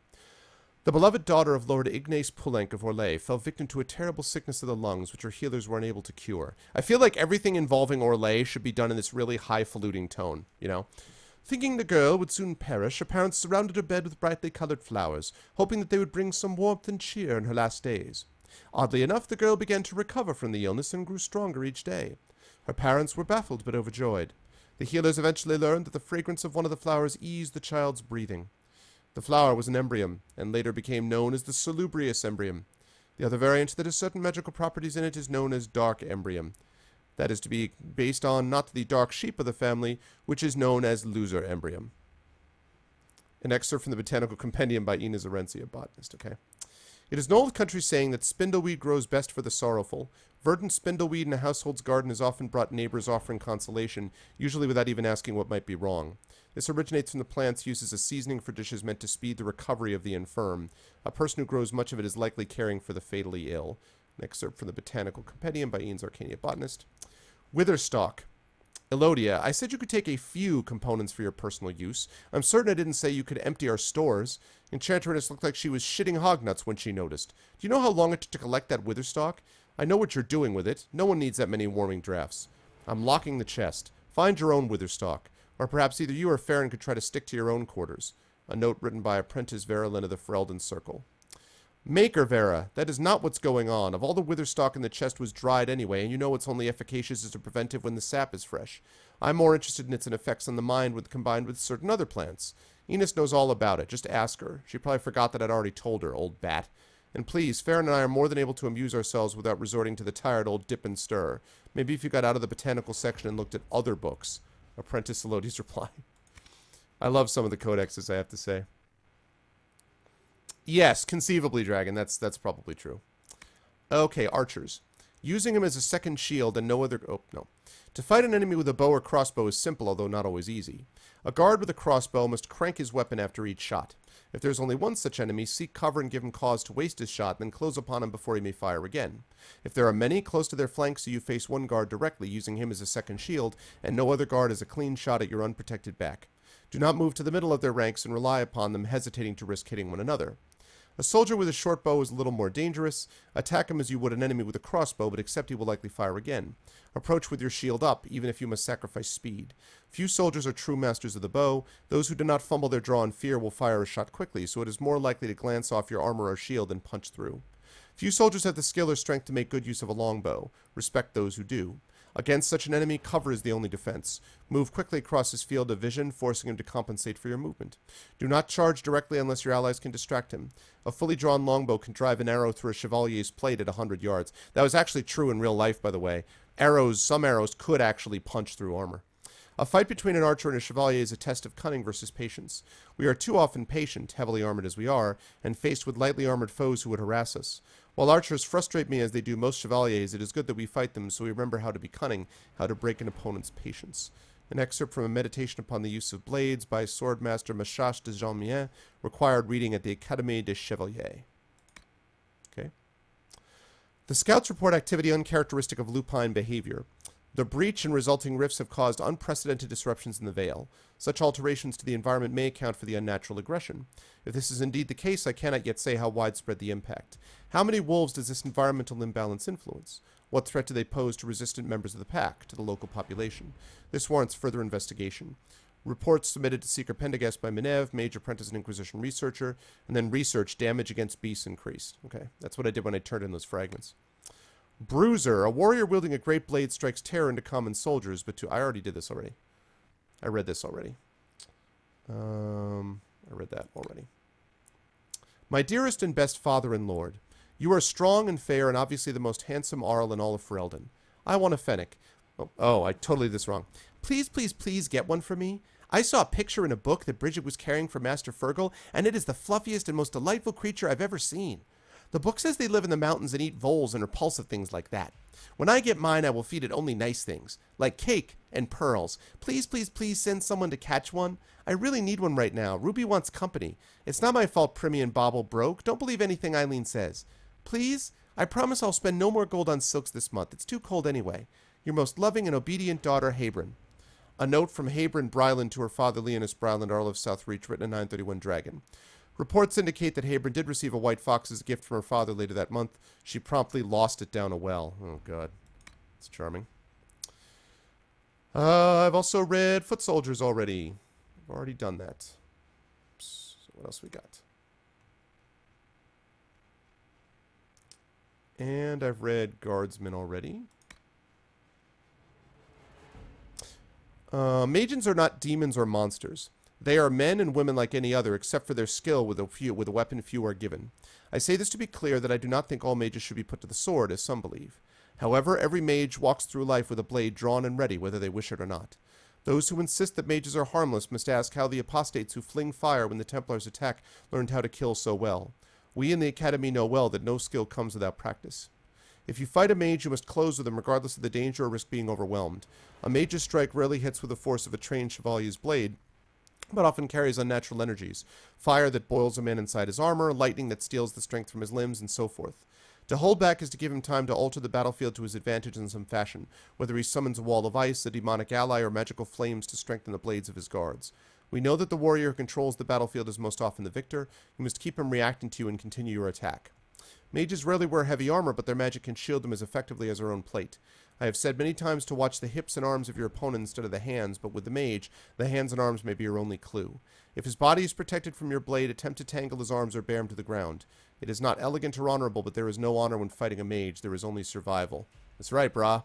The beloved daughter of Lord Ignace Poulenc of Orlais fell victim to a terrible sickness of the lungs, which her healers were unable to cure. I feel like everything involving Orlais should be done in this really highfalutin tone, you know? Thinking the girl would soon perish, her parents surrounded her bed with brightly colored flowers, hoping that they would bring some warmth and cheer in her last days. Oddly enough, the girl began to recover from the illness and grew stronger each day. Her parents were baffled but overjoyed. The healers eventually learned that the fragrance of one of the flowers eased the child's breathing. The flower was an embryum, and later became known as the salubrious embryum. The other variant that has certain magical properties in it is known as dark embryum. That is to be based on not the dark sheep of the family, which is known as loser embryum. An excerpt from the Botanical Compendium by Ina Zarencia, botanist, okay? It is an old country saying that spindleweed grows best for the sorrowful. Verdant spindleweed in a household's garden has often brought neighbors offering consolation, usually without even asking what might be wrong. This originates from the plant's use as a seasoning for dishes meant to speed the recovery of the infirm. A person who grows much of it is likely caring for the fatally ill. An excerpt from the Botanical Compendium by Ian's Arcania, botanist. Witherstock. Elodia, I said you could take a few components for your personal use. I'm certain I didn't say you could empty our stores. Enchantress looked like she was shitting hog nuts when she noticed. Do you know how long it took to collect that Witherstock? I know what you're doing with it. No one needs that many warming drafts. I'm locking the chest. Find your own Witherstock. Or perhaps either you or Farron could try to stick to your own quarters. A note written by Apprentice Verolin of the Ferelden Circle. Maker Vera, that is not what's going on. Of all the Witherstock in the chest was dried anyway, and you know it's only efficacious as a preventive when the sap is fresh. I'm more interested in its effects on the mind when combined with certain other plants. Enos knows all about it. Just ask her. She probably forgot that I'd already told her, old bat. And please, Farron and I are more than able to amuse ourselves without resorting to the tired old dip and stir. Maybe if you got out of the botanical section and looked at other books. Apprentice Elodie's reply. I love some of the codexes, I have to say. Yes, conceivably, Dragon. That's probably true. Okay, archers. Using him as a second shield and no other... Oh, no. To fight an enemy with a bow or crossbow is simple, although not always easy. A guard with a crossbow must crank his weapon after each shot. If there is only one such enemy, seek cover and give him cause to waste his shot, then close upon him before he may fire again. If there are many, close to their flanks so you face one guard directly, using him as a second shield, and no other guard as a clean shot at your unprotected back. Do not move to the middle of their ranks and rely upon them, hesitating to risk hitting one another. A soldier with a short bow is a little more dangerous. Attack him as you would an enemy with a crossbow, but accept he will likely fire again. Approach with your shield up, even if you must sacrifice speed. Few soldiers are true masters of the bow. Those who do not fumble their draw in fear will fire a shot quickly, so it is more likely to glance off your armor or shield and punch through. Few soldiers have the skill or strength to make good use of a longbow. Respect those who do. Against such an enemy, cover is the only defense. Move quickly across his field of vision, forcing him to compensate for your movement. Do not charge directly unless your allies can distract him. A fully drawn longbow can drive an arrow through a chevalier's plate at 100 yards. That was actually true in real life, by the way. Some arrows could actually punch through armor. A fight between an archer and a chevalier is a test of cunning versus patience. We are too often patient, heavily armored as we are, and faced with lightly armored foes who would harass us. While archers frustrate me as they do most chevaliers, it is good that we fight them so we remember how to be cunning, how to break an opponent's patience. An excerpt from a meditation upon the use of blades by swordmaster Machache de Jeanmien, required reading at the Académie des Chevaliers. Okay. The scouts report activity uncharacteristic of lupine behavior. The breach and resulting rifts have caused unprecedented disruptions in the Vale. Such alterations to the environment may account for the unnatural aggression. If this is indeed the case, I cannot yet say how widespread the impact. How many wolves does this environmental imbalance influence? What threat do they pose to resistant members of the pack, to the local population? This warrants further investigation. Reports submitted to Seeker Pendergast by Minev, Mage Apprentice and Inquisition Researcher, and then research damage against beasts increased. Okay, that's what I did when I turned in those fragments. Bruiser, a warrior wielding a great blade strikes terror into common soldiers, but I already did this already. I read this already. I read that already. My dearest and best father and lord, you are strong and fair and obviously the most handsome Arl in all of Ferelden. I want a fennec. Oh, I totally did this wrong. Please, please, please get one for me. I saw a picture in a book that Bridget was carrying for Master Fergal, and it is the fluffiest and most delightful creature I've ever seen. The book says they live in the mountains and eat voles and repulsive things like that. When I get mine, I will feed it only nice things, like cake and pearls. Please, please, please send someone to catch one. I really need one right now. Ruby wants company. It's not my fault Primmy and Bobble broke. Don't believe anything Eileen says. Please? I promise I'll spend no more gold on silks this month. It's too cold anyway. Your most loving and obedient daughter, Habron. A note from Habron Bryland to her father, Leonis Bryland, Earl of Southreach, written in 931 Dragon. Reports indicate that Habron did receive a white fox as a gift from her father later that month. She promptly lost it down a well. Oh, God. It's charming. I've also read Foot Soldiers already. I've already done that. Oops. So what else we got? And I've read Guardsmen already. Mages are not demons or monsters. They are men and women like any other, except for their skill with a weapon few are given. I say this to be clear that I do not think all mages should be put to the sword, as some believe. However, every mage walks through life with a blade drawn and ready, whether they wish it or not. Those who insist that mages are harmless must ask how the apostates who fling fire when the Templars attack learned how to kill so well. We in the Academy know well that no skill comes without practice. If you fight a mage, you must close with him regardless of the danger or risk being overwhelmed. A mage's strike rarely hits with the force of a trained chevalier's blade, but often carries unnatural energies. Fire that boils a man inside his armor, lightning that steals the strength from his limbs, and so forth. To hold back is to give him time to alter the battlefield to his advantage in some fashion, whether he summons a wall of ice, a demonic ally, or magical flames to strengthen the blades of his guards. We know that the warrior who controls the battlefield is most often the victor. You must keep him reacting to you and continue your attack. Mages rarely wear heavy armor, but their magic can shield them as effectively as our own plate. I have said many times to watch the hips and arms of your opponent instead of the hands, but with the mage, the hands and arms may be your only clue. If his body is protected from your blade, attempt to tangle his arms or bear him to the ground. It is not elegant or honorable, but there is no honor when fighting a mage. There is only survival. That's right, brah.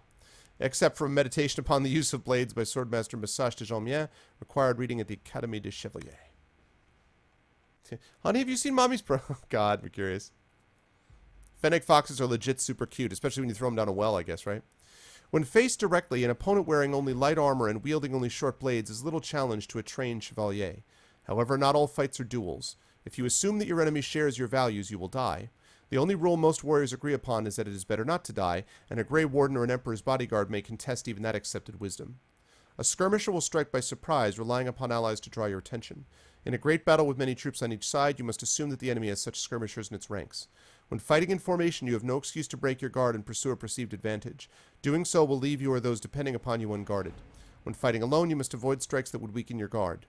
Except for Meditation upon the Use of Blades by Swordmaster Message de Jomien, required reading at the Académie des Chevaliers. Honey, have you seen Mommy's Pro? Oh, God, I'm curious. Fennec foxes are legit super cute, especially when you throw them down a well, I guess, right? When faced directly, an opponent wearing only light armor and wielding only short blades is little challenge to a trained chevalier. However, not all fights are duels. If you assume that your enemy shares your values, you will die. The only rule most warriors agree upon is that it is better not to die, and a Grey Warden or an Emperor's bodyguard may contest even that accepted wisdom. A skirmisher will strike by surprise, relying upon allies to draw your attention. In a great battle with many troops on each side, you must assume that the enemy has such skirmishers in its ranks. When fighting in formation, you have no excuse to break your guard and pursue a perceived advantage. Doing so will leave you or those depending upon you unguarded. When fighting alone, you must avoid strikes that would weaken your guard.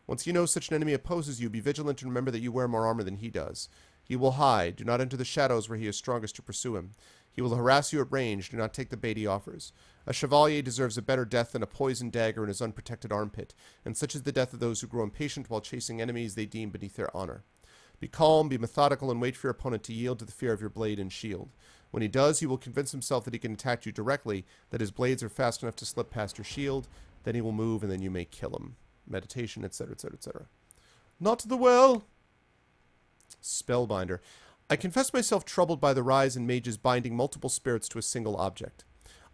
Once you know such an enemy opposes you, be vigilant and remember that you wear more armor than he does. He will hide. Do not enter the shadows where he is strongest to pursue him. He will harass you at range. Do not take the bait he offers. A chevalier deserves a better death than a poisoned dagger in his unprotected armpit, and such is the death of those who grow impatient while chasing enemies they deem beneath their honor. Be calm, be methodical, and wait for your opponent to yield to the fear of your blade and shield. When he does, he will convince himself that he can attack you directly, that his blades are fast enough to slip past your shield. Then he will move, and then you may kill him. Meditation, etc., etc., etc. Not the well! Spellbinder. I confess myself troubled by the rise in mages binding multiple spirits to a single object.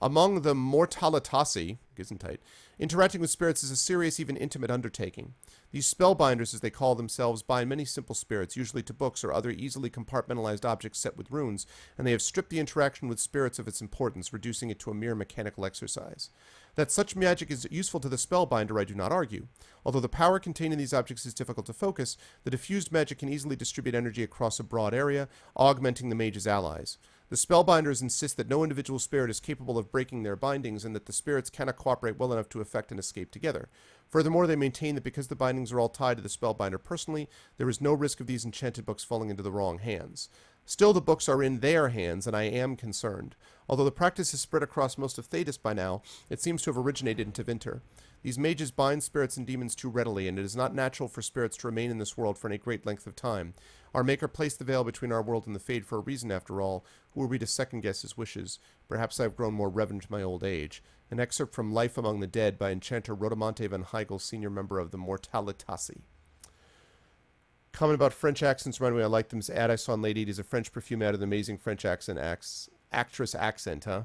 Among the Mortalitasi, Gesundheit, interacting with spirits is a serious, even intimate undertaking. These spellbinders, as they call themselves, bind many simple spirits, usually to books or other easily compartmentalized objects set with runes, and they have stripped the interaction with spirits of its importance, reducing it to a mere mechanical exercise. That such magic is useful to the spellbinder, I do not argue. Although the power contained in these objects is difficult to focus, the diffused magic can easily distribute energy across a broad area, augmenting the mage's allies. The spellbinders insist that no individual spirit is capable of breaking their bindings and that the spirits cannot cooperate well enough to effect an escape together. Furthermore, they maintain that because the bindings are all tied to the spellbinder personally, there is no risk of these enchanted books falling into the wrong hands. Still, the books are in their hands, and I am concerned. Although the practice is spread across most of Thedas by now, it seems to have originated in Tevinter. These mages bind spirits and demons too readily, and it is not natural for spirits to remain in this world for any great length of time. Our Maker placed the veil between our world and the Fade for a reason, after all. Who are we to second-guess his wishes? Perhaps I have grown more reverent to my old age. An excerpt from Life Among the Dead by Enchanter Rodomante van Heigel, senior member of the Mortalitasi. Comment about French accents reminded me I like them. This ad I saw on Late 80s, a French perfume ad with an amazing French actress accent, huh?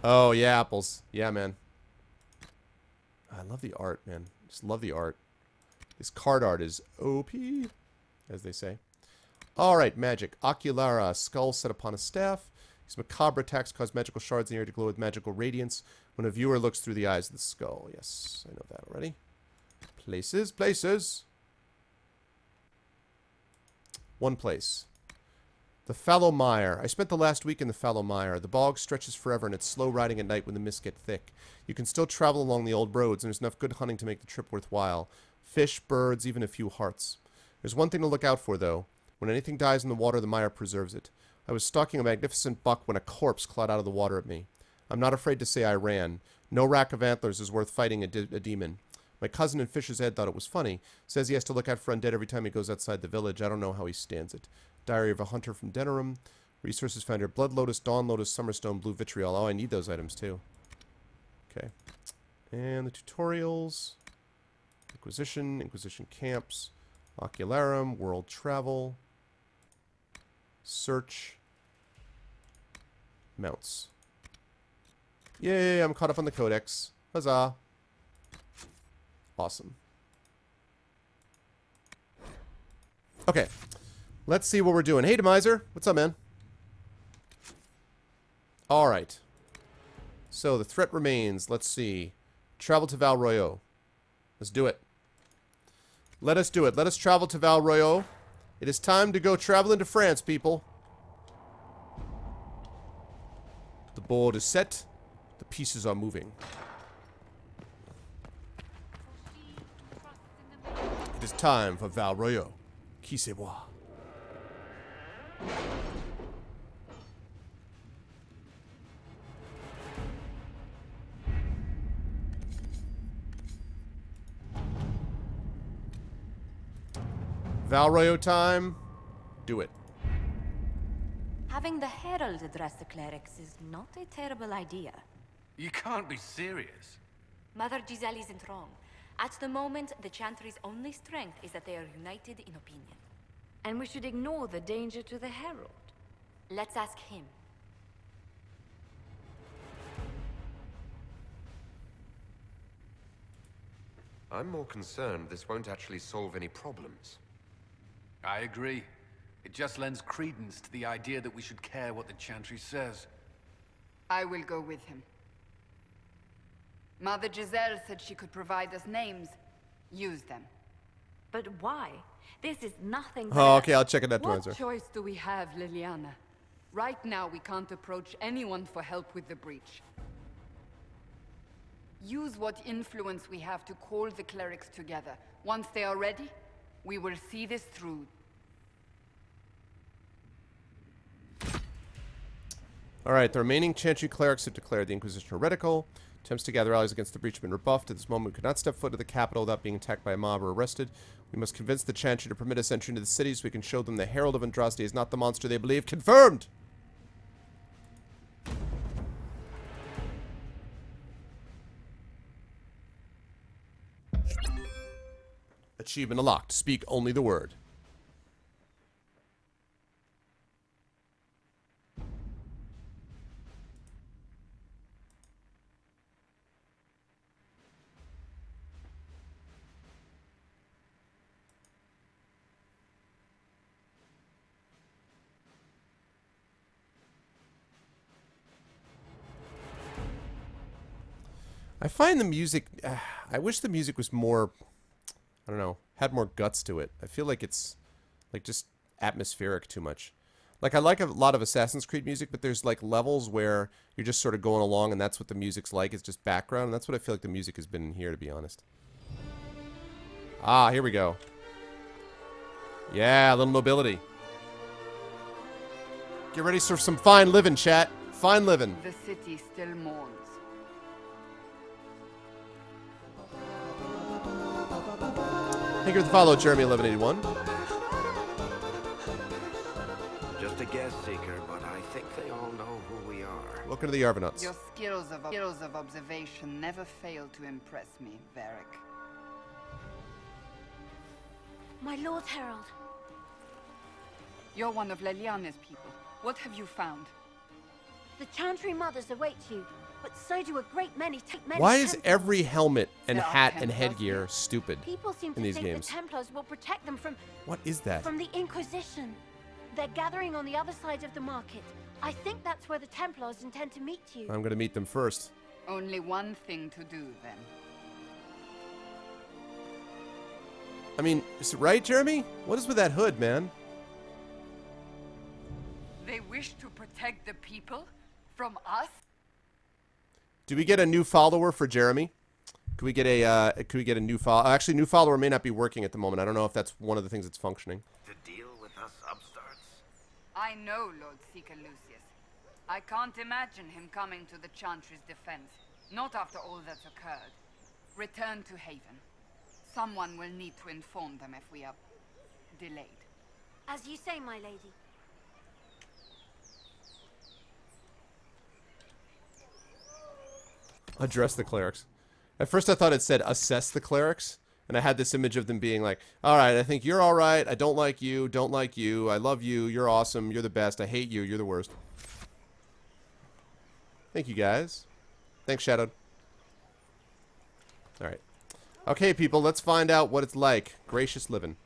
Oh, yeah, apples. Yeah, man. I love the art, man. Just love the art. This card art is OP, as they say. All right, magic. Oculara, skull set upon a staff. These macabre attacks cause magical shards in the air to glow with magical radiance when a viewer looks through the eyes of the skull. Yes, I know that already. Places, places. One place. The fallow mire. I spent the last week in the fallow mire. The bog stretches forever, and it's slow riding at night when the mists get thick. You can still travel along the old roads, and there's enough good hunting to make the trip worthwhile. Fish, birds, even a few hearts. There's one thing to look out for, though. When anything dies in the water, the mire preserves it. I was stalking a magnificent buck when a corpse clawed out of the water at me. I'm not afraid to say I ran. No rack of antlers is worth fighting a demon. My cousin in Fisher's Head thought it was funny. Says he has to look out for undead every time he goes outside the village. I don't know how he stands it. Diary of a Hunter from Denerim. Resources found here. Blood Lotus, Dawn Lotus, Summerstone, Blue Vitriol. Oh, I need those items too. Okay. And the tutorials. Inquisition, Inquisition camps. Ocularum, World Travel. Search. Mounts. Yay, I'm caught up on the Codex. Huzzah. Awesome. Okay. Let's see what we're doing. Hey, Demiser. What's up, man? Alright. So, the threat remains. Let's see. Travel to Val Royeaux. Let's do it. Let us do it. Let us travel to Val Royeaux. It is time to go travel into France, people. The board is set. The pieces are moving. It is time for Val Royeaux. Qui c'est moi? Val Royeaux time. Do it. Having the Herald address the clerics is not a terrible idea. You can't be serious. Mother Giselle isn't wrong. At the moment, the Chantry's only strength is that they are united in opinion. And we should ignore the danger to the Herald. Let's ask him. I'm more concerned this won't actually solve any problems. I agree. It just lends credence to the idea that we should care what the Chantry says. I will go with him. Mother Giselle said she could provide us names. Use them. But why? This is nothing but Oh, okay, I'll check it out to What answer. choice do we have, Liliana? Right now, we can't approach anyone for help with the breach. Use what influence we have to call the clerics together. Once they are ready, we will see this through. Alright, the remaining Chantry clerics have declared the Inquisition heretical. Attempts to gather allies against the breach have been rebuffed. At this moment, we could not step foot into the capital without being attacked by a mob or arrested. We must convince the Chantry to permit us entry into the city so we can show them the Herald of Andraste is not the monster they believe. Confirmed! Achievement unlocked. Speak only the word. I find the music... I wish the music was more... I don't know. Had more guts to it. I feel like it's... like, just atmospheric too much. Like, I like a lot of Assassin's Creed music, but there's, like, levels where you're just sort of going along and that's what the music's like. It's just background. And that's what I feel like the music has been in here, to be honest. Ah, here we go. Yeah, a little nobility. Get ready for some fine living, chat. Fine living. The city still mourns. Thank you for the follow, Jeremy1181. Just a guess seeker, but I think they all know who we are. Welcome to the Argonauts. Your skills of observation never fail to impress me, Varric. My Lord Herald. You're one of Leliana's people. What have you found? The Chantry mothers await you, but so do a great many Why is Templars. every helmet and There are hat and Templars headgear here. stupid People seem to in these think games? the Templars will protect them from What is that? from the Inquisition. They're gathering on the other side of the market. I think that's where the Templars intend to meet you. I'm gonna meet them first. Only one thing to do, then. I mean, is it right, Jeremy? What is with that hood, man? They wish to protect the people from us? Do we get a new follower for Jeremy? Could we get a new follower? Actually, new follower may not be working at the moment. I don't know if that's one of the things that's functioning. To deal with us upstarts? I know, Lord Seeker Lucius. I can't imagine him coming to the Chantry's defense. Not after all that's occurred. Return to Haven. Someone will need to inform them if we are delayed. As you say, my lady. Address the clerics. At first I thought it said assess the clerics. And I had this image of them being like, all right, I think you're all right. I don't like you. Don't like you. I love you. You're awesome. You're the best. I hate you. You're the worst. Thank you, guys. Thanks, Shadowed. All right. Okay, people, let's find out what it's like. Gracious living.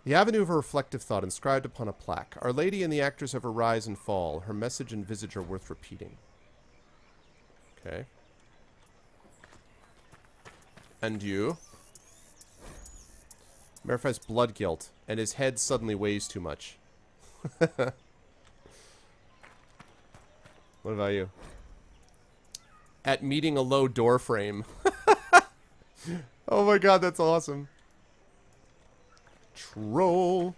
The avenue of her reflective thought inscribed upon a plaque. Our Lady and the actors of her rise and fall. Her message and visage are worth repeating. Okay. And you? Merif has blood guilt, and his head suddenly weighs too much. What about you? At meeting a low door frame. Oh my god, that's awesome. Troll.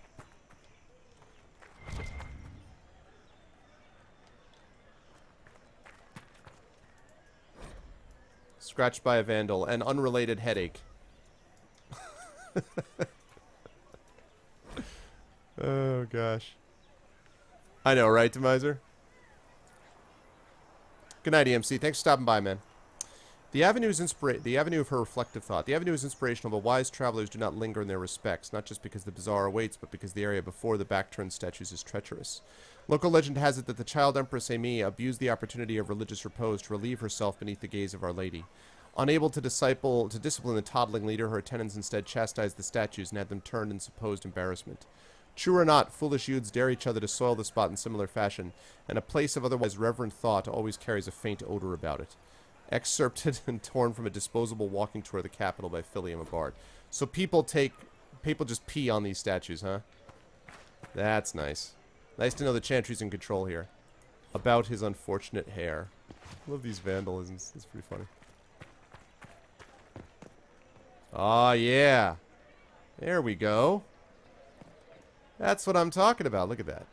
Scratched by a vandal. An unrelated headache. Oh, gosh. I know, right, Demiser? Good night, EMC. Thanks for stopping by, man. The avenue of her reflective thought. The avenue is inspirational, but wise travelers do not linger in their respects, not just because the bazaar awaits, but because the area before the back-turned statues is treacherous. Local legend has it that the child Empress Amy abused the opportunity of religious repose to relieve herself beneath the gaze of Our Lady. Unable to discipline the toddling leader, her attendants instead chastised the statues and had them turned in supposed embarrassment. True or not, foolish youths dare each other to soil the spot in similar fashion, and a place of otherwise reverent thought always carries a faint odor about it. Excerpted and torn from a disposable walking tour of the capital by Philium, a bard. So people just pee on these statues, huh? That's nice. Nice to know the Chantry's in control here. About his unfortunate hair. I love these vandalisms. It's pretty funny. Ah, yeah. There we go. That's what I'm talking about. Look at that.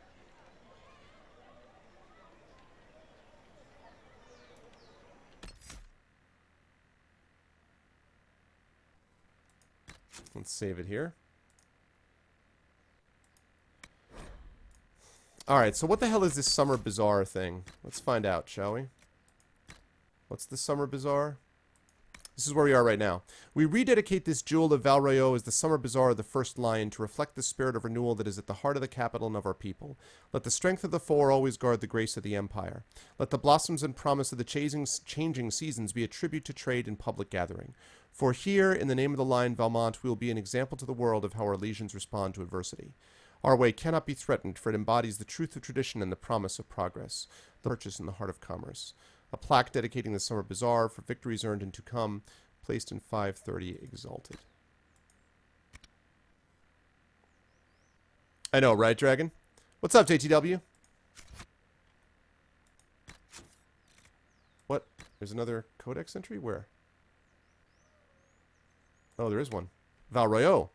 Let's save it here. Alright, so what the hell is this Summer Bazaar thing? Let's find out, shall we? What's the Summer Bazaar? This is where we are right now. We rededicate this jewel of Val Royeaux as the Summer Bazaar of the First Lion to reflect the spirit of renewal that is at the heart of the capital and of our people. Let the strength of the four always guard the grace of the Empire. Let the blossoms and promise of the changing seasons be a tribute to trade and public gathering. For here, in the name of the Lion Valmont, we will be an example to the world of how our legions respond to adversity. Our way cannot be threatened, for it embodies the truth of tradition and the promise of progress, the purchase in the heart of commerce. A plaque dedicating the Summer Bazaar for victories earned and to come, placed in 530 Exalted. I know, right, Dragon? What's up, JTW? What? There's another codex entry? Where? Oh, there is one. Val Royeaux.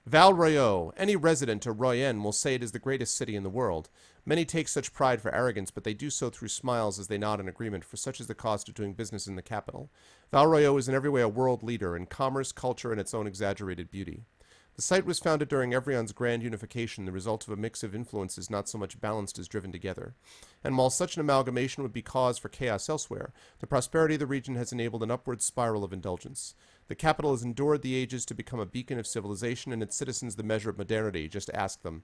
Val Royeaux. Any resident of Royen will say it is the greatest city in the world. Many take such pride for arrogance, but they do so through smiles as they nod in agreement, for such is the cost of doing business in the capital. Val Royeaux is in every way a world leader in commerce, culture, and its own exaggerated beauty. The site was founded during Evrion's grand unification, the result of a mix of influences not so much balanced as driven together. And while such an amalgamation would be cause for chaos elsewhere, the prosperity of the region has enabled an upward spiral of indulgence. The capital has endured the ages to become a beacon of civilization, and its citizens the measure of modernity. Just ask them.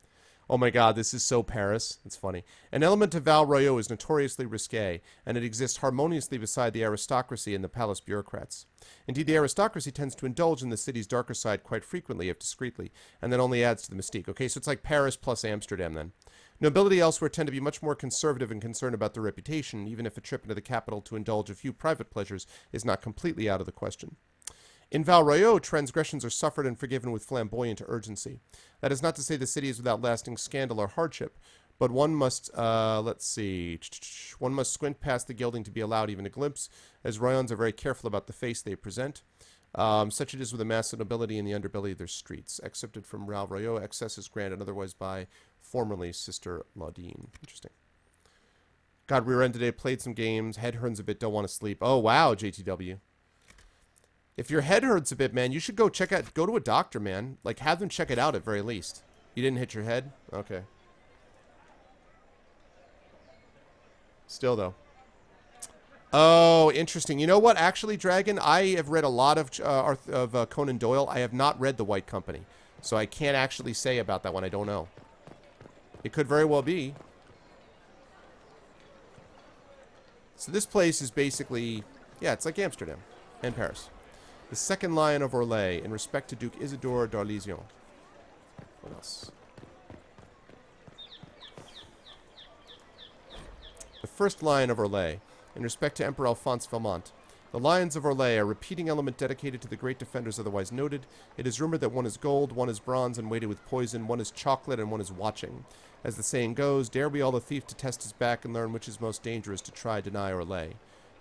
Oh my god, this is so Paris. It's funny. An element of Val Royeaux is notoriously risque, and it exists harmoniously beside the aristocracy and the palace bureaucrats. Indeed, the aristocracy tends to indulge in the city's darker side quite frequently, if discreetly, and that only adds to the mystique. Okay, so it's like Paris plus Amsterdam, then. Nobility elsewhere tend to be much more conservative and concerned about their reputation, even if a trip into the capital to indulge a few private pleasures is not completely out of the question. In Val Royeaux, transgressions are suffered and forgiven with flamboyant urgency. That is not to say the city is without lasting scandal or hardship, but one must, let's see, one must squint past the gilding to be allowed even a glimpse, as Royans are very careful about the face they present. Such it is with the mass of nobility in the underbelly of their streets. Excerpted from Val Royeaux, excesses granted otherwise by formerly Sister Laudine. Interesting. God, rear end today, played some games. Head hurts a bit, don't want to sleep. Oh, wow, JTW. If your head hurts a bit, man, you should go to a doctor, man. Like, have them check it out at very least. You didn't hit your head? Okay. Still, though. Oh, interesting. You know what? Actually, Dragon, I have read a lot of Conan Doyle. I have not read The White Company. So I can't actually say about that one. I don't know. It could very well be. So this place is basically... Yeah, it's like Amsterdam and Paris. The second Lion of Orlais, in respect to Duke Isidore d'Arlésian. What else? The first Lion of Orlais, in respect to Emperor Alphonse Valmont. The Lions of Orlais are a repeating element dedicated to the great defenders otherwise noted. It is rumored that one is gold, one is bronze and weighted with poison, one is chocolate, and one is watching. As the saying goes, dare we all the thief to test his back and learn which is most dangerous to try, deny, or lay.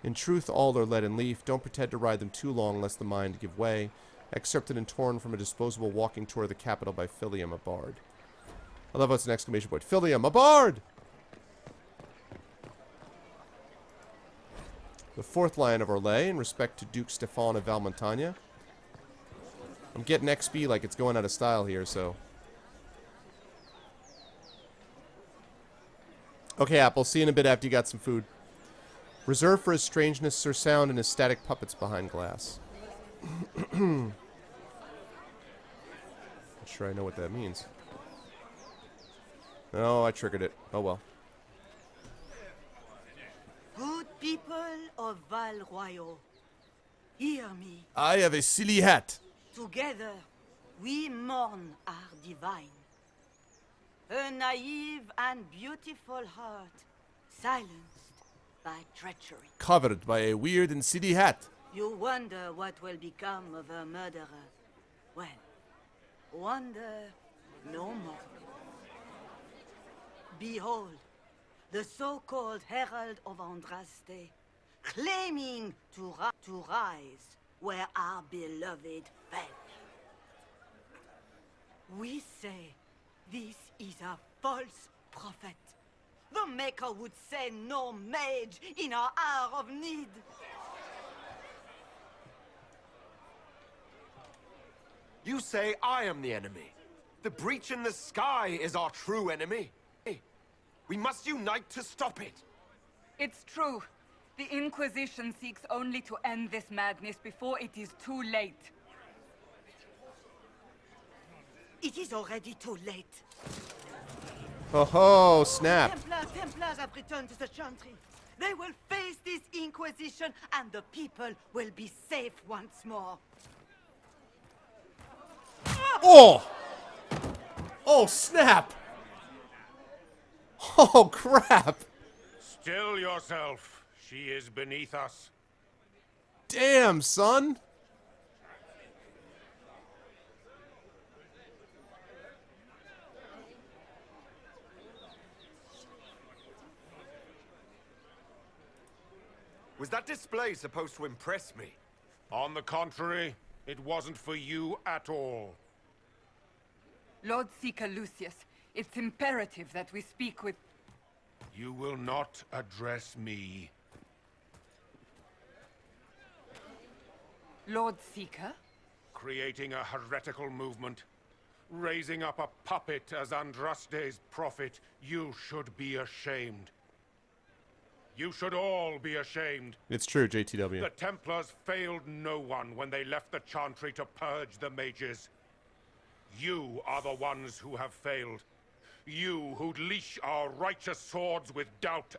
In truth, all are lead and leaf. Don't pretend to ride them too long, lest the mind give way. Excerpted and torn from a disposable walking tour of the capital by Philium, a bard. I love how it's an exclamation point. Philium, a bard! The fourth Lion of Orlais, in respect to Duke Stefan of Valmontagna. I'm getting XP like it's going out of style here, so... Okay, Apple, see you in a bit after you got some food. Reserved for his strangeness, Sir Sound, and his static puppets behind glass. Not sure I know what that means. Oh, I triggered it. Oh well. Good people of Val Royal, hear me. I have a silly hat. Together, we mourn our divine. Her naive and beautiful heart, silenced by treachery. Covered by a weird and silly hat. You wonder what will become of her murderer. Well, wonder no more. Behold, the so-called Herald of Andraste, claiming to rise where our beloved fell. We say this is a false prophet. The Maker would send no mage in our hour of need. You say I am the enemy. The breach in the sky is our true enemy. We must unite to stop it. It's true. The Inquisition seeks only to end this madness before it is too late. It is already too late. Oh ho, snap. Templars have returned to the Chantry. They will face this Inquisition and the people will be safe once more. Oh! Oh, snap! Oh, crap! Still yourself. She is beneath us. Damn, son! Was that display supposed to impress me? On the contrary, it wasn't for you at all. Lord Seeker Lucius, it's imperative that we speak with... You will not address me. Lord Seeker? Creating a heretical movement. Raising up a puppet as Andraste's prophet. You should be ashamed. You should all be ashamed. It's true, JTW. The Templars failed no one when they left the Chantry to purge the mages. You are the ones who have failed. You who'd leash our righteous swords with doubt